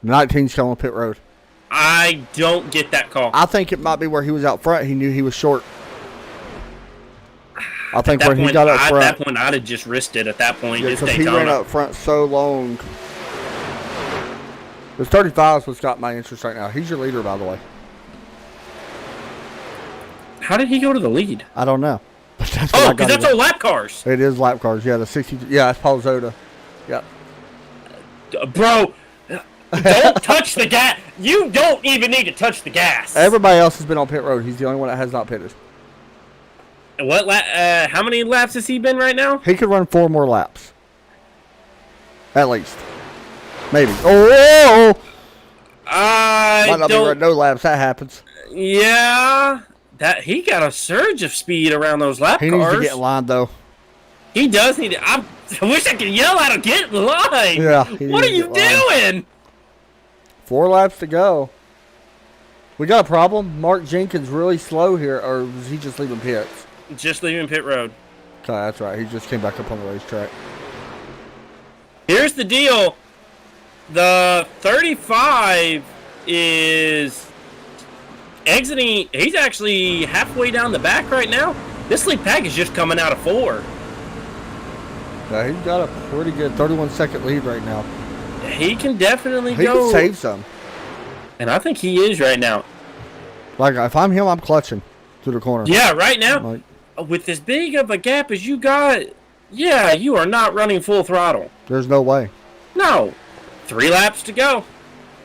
Speaker 2: '19's on pit road.
Speaker 1: I don't get that call.
Speaker 2: I think it might be where he was out front. He knew he was short. I think when he got up front.
Speaker 1: At that point, I'd have just risked it at that point.
Speaker 2: Yeah, because he ran up front so long. This 35 is what's got my interest right now. He's your leader, by the way.
Speaker 1: How did he go to the lead?
Speaker 2: I don't know.
Speaker 1: Because that's all lap cars.
Speaker 2: It is lap cars. Yeah, the 60. Yeah, that's Paul Zoda. Yeah.
Speaker 1: Bro, don't touch the gas. You don't even need to touch the gas.
Speaker 2: Everybody else has been on pit road. He's the only one that has not pitted.
Speaker 1: How many laps has he been right now?
Speaker 2: He could run 4 more laps. At least. Maybe. Oh! Might not be running no laps. That happens.
Speaker 1: Yeah. He got a surge of speed around those lap cars.
Speaker 2: He needs to get in line, though.
Speaker 1: He does need to. I wish I could yell at him, get in line.
Speaker 2: Yeah.
Speaker 1: What are you doing?
Speaker 2: 4 laps to go. We got a problem. Mark Jenkins really slow here, or was he just leaving pits?
Speaker 1: Just leaving pit road.
Speaker 2: Okay, that's right. He just came back up on the racetrack.
Speaker 1: Here's the deal. The 35 is exiting. He's actually halfway down the back right now. This lead pack is just coming out of 4.
Speaker 2: Yeah, he's got a pretty good 31-second lead right now.
Speaker 1: He can definitely
Speaker 2: go. He can save some.
Speaker 1: And I think he is right now.
Speaker 2: Like, if I'm him, I'm clutching through the corner.
Speaker 1: Yeah, right now, with as big of a gap as you got, yeah, you are not running full throttle.
Speaker 2: There's no way.
Speaker 1: No. 3 laps to go.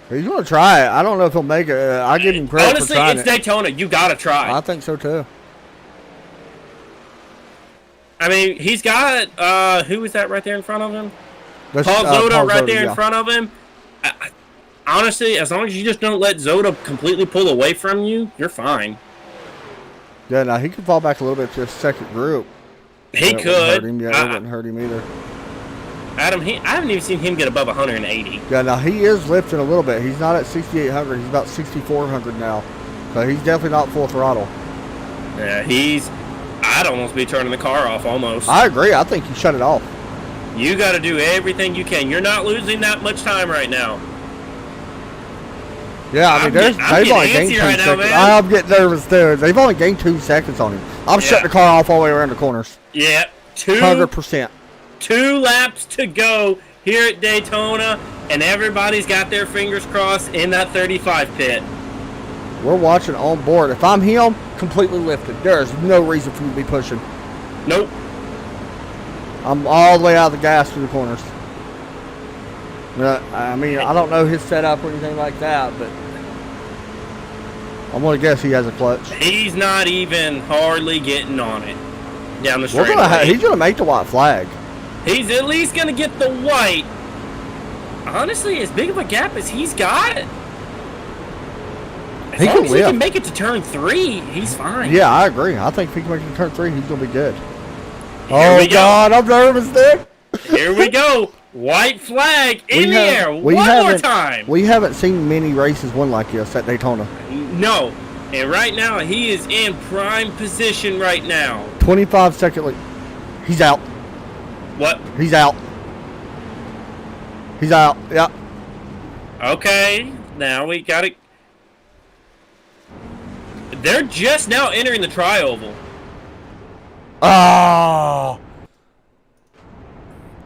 Speaker 2: He's going to try it. I don't know if he'll make it. I give him credit for trying it.
Speaker 1: Honestly, it's Daytona. You got to try.
Speaker 2: I think so, too.
Speaker 1: I mean, he's got, who is that right there in front of him? Paul Zoda right there in front of him. Honestly, as long as you just don't let Zoda completely pull away from you, you're fine.
Speaker 2: Yeah, now he could fall back a little bit to a second group.
Speaker 1: He could.
Speaker 2: Hurt him. Yeah, it wouldn't hurt him either.
Speaker 1: Adam, I haven't even seen him get above 180.
Speaker 2: Yeah, now he is lifting a little bit. He's not at 6,800. He's about 6,400 now. So he's definitely not full throttle.
Speaker 1: Yeah, I'd almost be turning the car off almost.
Speaker 2: I agree. I think you shut it off.
Speaker 1: You got to do everything you can. You're not losing that much time right now.
Speaker 2: Yeah, I mean, they've only gained 2 seconds. I'm getting nervous, too. They've only gained 2 seconds on him. I'm shutting the car off all the way around the corners.
Speaker 1: Yeah,
Speaker 2: 100%.
Speaker 1: 2 laps to go here at Daytona, and everybody's got their fingers crossed in that 35 pit.
Speaker 2: We're watching on board. If I'm him, completely lifted. There's no reason for me to be pushing.
Speaker 1: Nope.
Speaker 2: I'm all the way out of the gas through the corners. I mean, I don't know his setup or anything like that, but I'm going to guess he has a clutch.
Speaker 1: He's not even hardly getting on it down the straightaway.
Speaker 2: He's going to make the white flag.
Speaker 1: He's at least going to get the white. Honestly, as big of a gap as he's got, as long as he can make it to turn 3, he's fine.
Speaker 2: Yeah, I agree. I think if he can make it to turn 3, he's going to be good. Oh, God, I'm nervous, dude.
Speaker 1: Here we go. White flag in the air. One more time.
Speaker 2: We haven't seen many races won like this at Daytona.
Speaker 1: No. And right now, he is in prime position right now.
Speaker 2: 25-second lead. He's out.
Speaker 1: What?
Speaker 2: He's out. He's out. Yep.
Speaker 1: Okay. Now we got it. They're just now entering the tri-oval.
Speaker 2: Oh.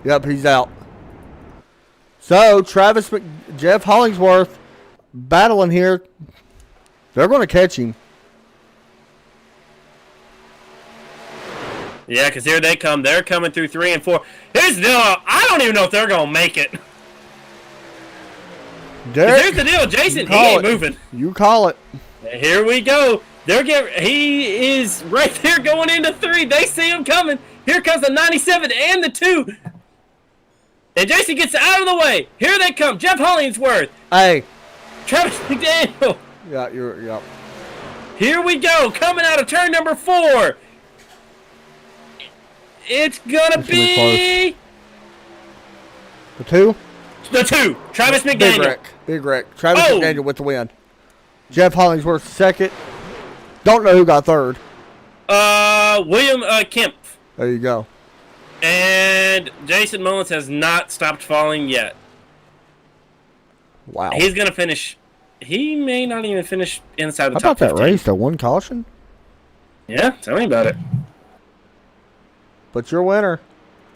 Speaker 2: Yep, he's out. So, Jeff Hollingsworth battling here. They're going to catch him.
Speaker 1: Yeah, because here they come. They're coming through 3 and 4. Here's the deal. I don't even know if they're going to make it. Here's the deal. Jason, he ain't moving.
Speaker 2: You call it.
Speaker 1: Here we go. He is right there going into 3. They see him coming. Here comes the 97 and the 2. And Jason gets out of the way. Here they come. Jeff Hollingsworth.
Speaker 2: Hey.
Speaker 1: Travis McDaniel.
Speaker 2: Yeah.
Speaker 1: Here we go. Coming out of turn number 4. It's gonna be
Speaker 2: the 2.
Speaker 1: The 2, Travis McDaniel.
Speaker 2: Big Rick. Travis McDaniel with the win. Jeff Hollingsworth second. Don't know who got third.
Speaker 1: William Kemp.
Speaker 2: There you go.
Speaker 1: And Jason Mullins has not stopped falling yet.
Speaker 2: Wow.
Speaker 1: He's going to finish. He may not even finish inside the
Speaker 2: How
Speaker 1: top
Speaker 2: about
Speaker 1: 15.
Speaker 2: that race, though? One caution?
Speaker 1: Yeah, tell me about it.
Speaker 2: But your winner,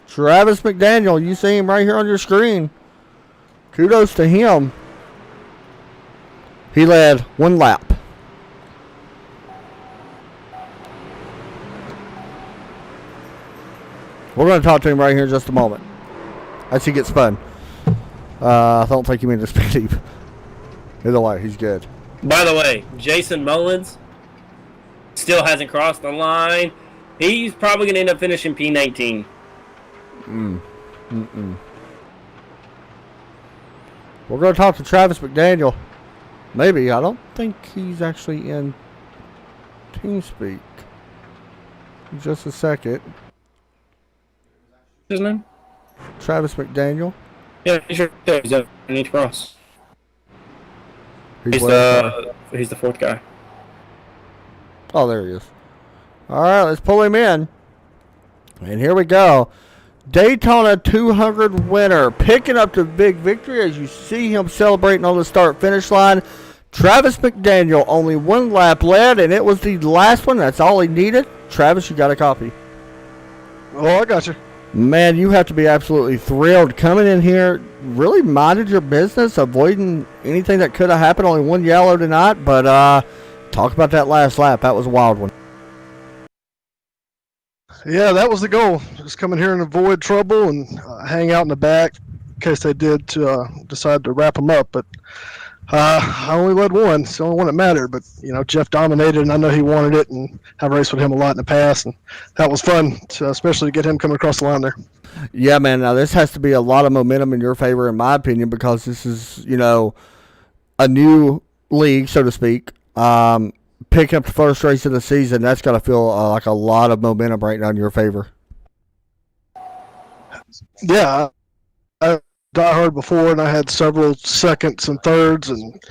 Speaker 2: Travis McDaniel. You see him right here on your screen. Kudos to him. He led one lap. We're going to talk to him right here in just a moment as he gets spun. I don't think he means to speed. Either way, he's good.
Speaker 1: By the way, Jason Mullins still hasn't crossed the line. He's probably going to end up finishing P19.
Speaker 2: We're going to talk to Travis McDaniel. Maybe. I don't think he's actually in TeamSpeak. Just a second.
Speaker 1: His name?
Speaker 2: Travis McDaniel.
Speaker 1: Yeah, he's right there. He's underneath Ross. He's
Speaker 2: the
Speaker 1: 4th guy.
Speaker 2: Oh, there he is. All right, let's pull him in. And here we go. Daytona 200 winner, picking up the big victory as you see him celebrating on the start-finish line. Travis McDaniel, only one lap led, and it was the last one. That's all he needed. Travis, you got a copy.
Speaker 4: Oh, I got you.
Speaker 2: Man, you have to be absolutely thrilled. Coming in here, really minded your business, avoiding anything that could have happened. Only one yellow tonight, but talk about that last lap. That was a wild one.
Speaker 4: Yeah, that was the goal. Just come in here and avoid trouble and hang out in the back in case they did decide to wrap them up. But I only led one. It's the only one that mattered. But, Jeff dominated, and I know he wanted it, and I've raced with him a lot in the past. And that was fun, especially to get him coming across the line there.
Speaker 2: Yeah, man. Now, this has to be a lot of momentum in your favor, in my opinion, because this is, a new league, so to speak. Picking up the first race of the season, that's got to feel like a lot of momentum right now in your favor.
Speaker 4: Yeah, I die hard before, and I had several seconds and thirds, and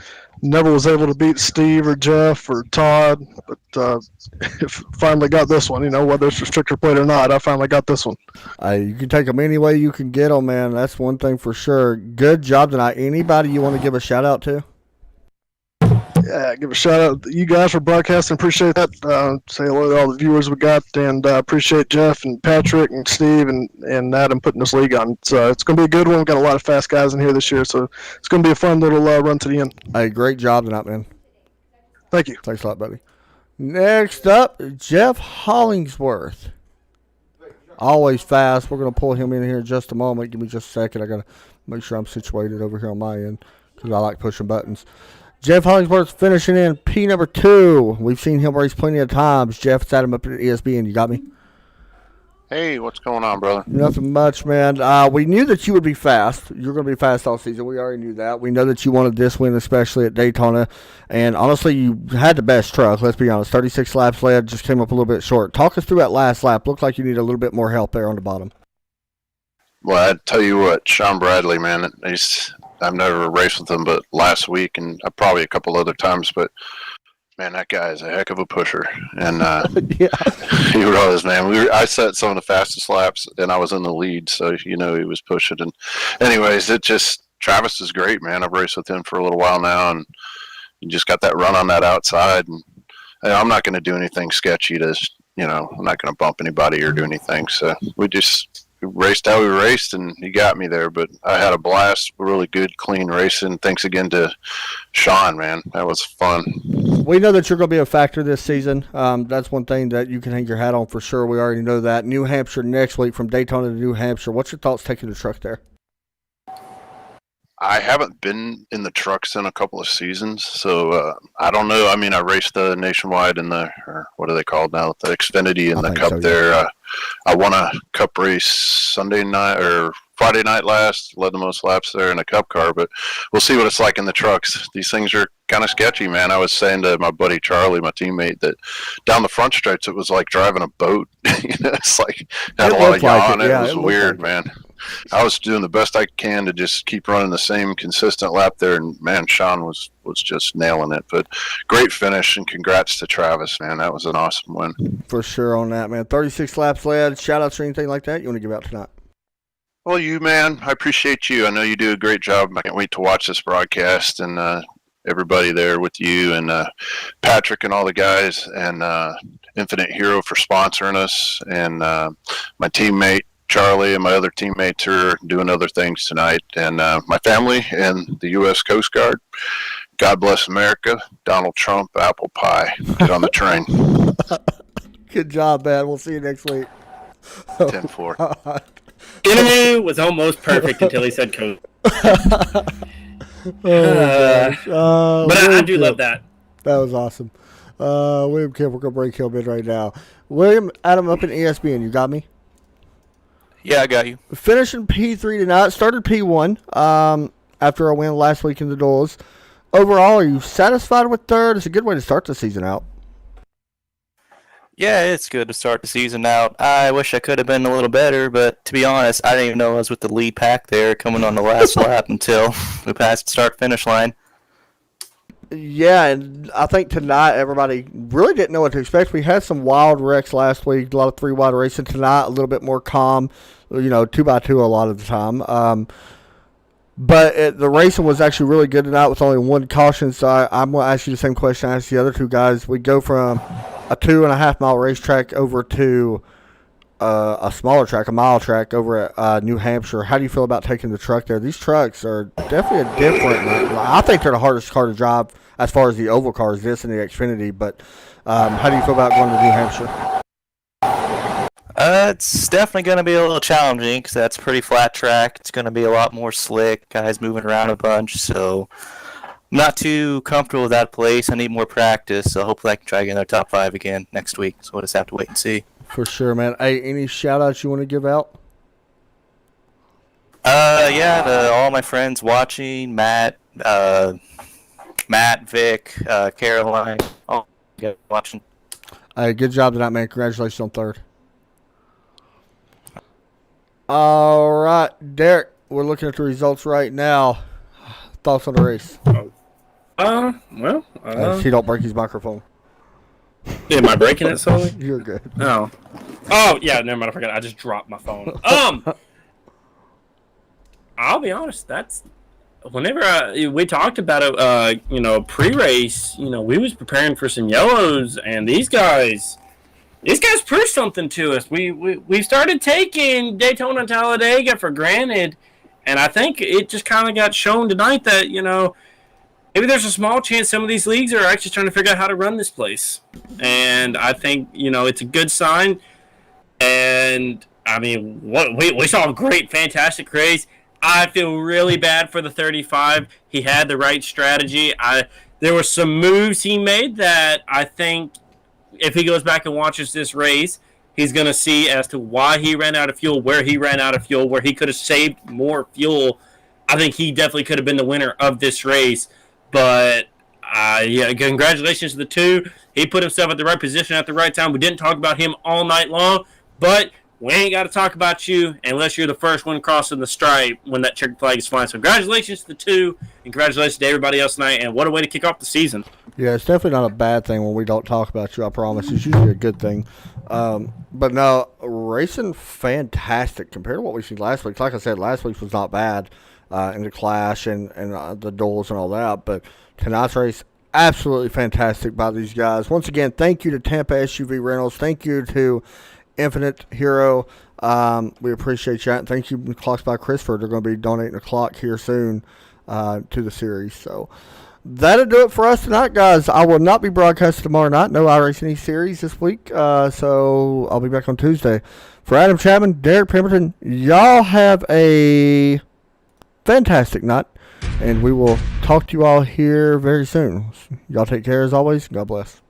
Speaker 4: never was able to beat Steve or Jeff or Todd. But finally got this one. Whether it's restrictor plate or not, I finally got this one.
Speaker 2: You can take them any way you can get them, man. That's one thing for sure. Good job tonight. Anybody you want to give a shout out to?
Speaker 4: Yeah, give a shout out to you guys for broadcasting. Appreciate that. Say hello to all the viewers we got, and appreciate Jeff and Patrick and Steve and Adam putting this league on. So it's going to be a good one. We've got a lot of fast guys in here this year, so it's going to be a fun little run to the end.
Speaker 2: Hey, great job tonight, man.
Speaker 4: Thank you.
Speaker 2: Thanks a lot, buddy. Next up, Jeff Hollingsworth. Always fast. We're going to pull him in here in just a moment. Give me just a second. I got to make sure I'm situated over here on my end because I like pushing buttons. Jeff Hollingsworth finishing in P number 2. We've seen him race plenty of times. Jeff, it's Adam up at ESPN. You got me?
Speaker 5: Hey, what's going on, brother?
Speaker 2: Nothing much, man. We knew that you would be fast. You're going to be fast all season. We already knew that. We know that you wanted this win, especially at Daytona. And honestly, you had the best truck. Let's be honest. 36 laps led, just came up a little bit short. Talk us through that last lap. Looked like you need a little bit more help there on the bottom.
Speaker 5: Well, I tell you what, Sean Bradley, man, I've never raced with him but last week and probably a couple other times, but man, that guy is a heck of a pusher. And
Speaker 2: Yeah.
Speaker 5: he was, man. I set some of the fastest laps and I was in the lead, so he was pushing. And anyways, Travis is great, man. I've raced with him for a little while now, and you just got that run on that outside, and I'm not going to do anything sketchy I'm not going to bump anybody or do anything. So we just raced how we raced, and he got me there. But I had a blast, really good, clean racing. Thanks again to Sean, man. That was fun.
Speaker 2: We know that you're going to be a factor this season. That's one thing that you can hang your hat on for sure. We already know that. New Hampshire next week, from Daytona to New Hampshire. What's your thoughts taking the truck there?
Speaker 5: I haven't been in the trucks in a couple of seasons, so I don't know. I mean, I raced the Nationwide and or what are they called now? The Xfinity and the Cup so, there. Yeah. I won a Cup race Sunday night or Friday night last, led the most laps there in a Cup car, but we'll see what it's like in the trucks. These things are kind of sketchy, man. I was saying to my buddy Charlie, my teammate, that down the front stretch, it was like driving a boat. It's like, had a lot of yaw on it. Yeah, it was weird, man. I was doing the best I can to just keep running the same consistent lap there, and man, Sean was just nailing it. But great finish, and congrats to Travis, man. That was an awesome win.
Speaker 2: For sure on that, man. 36 laps led. Shout outs or anything like that you want to give out tonight?
Speaker 5: Well, you, man, I appreciate you. I know you do a great job. I can't wait to watch this broadcast, and everybody there with you, and Patrick and all the guys, and Infinite Hero for sponsoring us, and my teammate Charlie and my other teammates are doing other things tonight, and my family and the U.S. Coast Guard. God bless America. Donald Trump, apple pie. Get on the train.
Speaker 2: Good job, man. We'll see you next week.
Speaker 5: 10-4.
Speaker 1: Interview was almost perfect until he said "coach."
Speaker 2: Oh, gosh.
Speaker 1: But I do love that.
Speaker 2: That was awesome. William Kemp, we're going to break him in right now. William, Adam up in ESPN. You got me?
Speaker 6: Yeah, I got you.
Speaker 2: Finishing P3 tonight. Started P1 after a win last week in the duels. Overall, are you satisfied with third? It's a good way to start the season out.
Speaker 6: Yeah, it's good to start the season out. I wish I could have been a little better, but to be honest, I didn't even know I was with the lead pack there coming on the last lap until we passed the start-finish line.
Speaker 2: Yeah, and I think tonight everybody really didn't know what to expect. We had some wild wrecks last week, a lot of 3-wide racing. Tonight, a little bit more calm, 2x2 a lot of the time. But the racing was actually really good tonight with only one caution. So I'm going to ask you the same question I asked the other two guys. We go from a 2.5-mile racetrack over to a smaller track, a mile track over at New Hampshire. How do you feel about taking the truck there? These trucks are definitely a different. I think they're the hardest car to drive as far as the oval cars, this and the Xfinity. But how do you feel about going to New Hampshire?
Speaker 6: It's definitely going to be a little challenging because that's a pretty flat track. It's going to be a lot more slick, guys moving around a bunch. So I'm not too comfortable with that place. I need more practice. So hopefully I can try to get another top 5 again next week. So we'll just have to wait and see.
Speaker 2: For sure, man. Hey, any shout-outs you want to give out?
Speaker 6: Yeah, to all my friends watching, Matt, Vic, Caroline, all you guys watching.
Speaker 2: Hey, good job tonight, man. Congratulations on third. All right, Derek, we're looking at the results right now. Thoughts on the race? He don't break his microphone.
Speaker 1: Am I breaking it slowly?
Speaker 2: You're good.
Speaker 1: Oh, yeah. Never mind. I forgot. I just dropped my phone. I'll be honest. That's whenever we talked about it. Pre-race. We was preparing for some yellows, and these guys proved something to us. We started taking Daytona and Talladega for granted, and I think it just kind of got shown tonight that maybe there's a small chance some of these leagues are actually trying to figure out how to run this place. And I think, it's a good sign. And, I mean, we saw a great, fantastic race. I feel really bad for the 35. He had the right strategy. There were some moves he made that I think if he goes back and watches this race, he's going to see as to why he ran out of fuel, where he ran out of fuel, where he could have saved more fuel. I think he definitely could have been the winner of this race. But, congratulations to the two. He put himself at the right position at the right time. We didn't talk about him all night long, but we ain't got to talk about you unless you're the first one crossing the stripe when that checkered flag is flying. So congratulations to the two, and congratulations to everybody else tonight, and what a way to kick off the season.
Speaker 2: Yeah, it's definitely not a bad thing when we don't talk about you, I promise. It's usually a good thing. But no, racing fantastic compared to what we seen last week. Like I said, last week was not bad. In the clash and the duels and all that. But tonight's race, absolutely fantastic by these guys. Once again, thank you to Tampa SUV Rentals. Thank you to Infinite Hero. We appreciate you. And thank you to Clocks by Christopher. They're going to be donating a clock here soon to the series. So that'll do it for us tonight, guys. I will not be broadcasting tomorrow night. No iRacing series this week. So I'll be back on Tuesday. For Adam Chapman, Derek Pemberton, y'all have a fantastic night, and we will talk to you all here very soon. Y'all take care as always. God bless.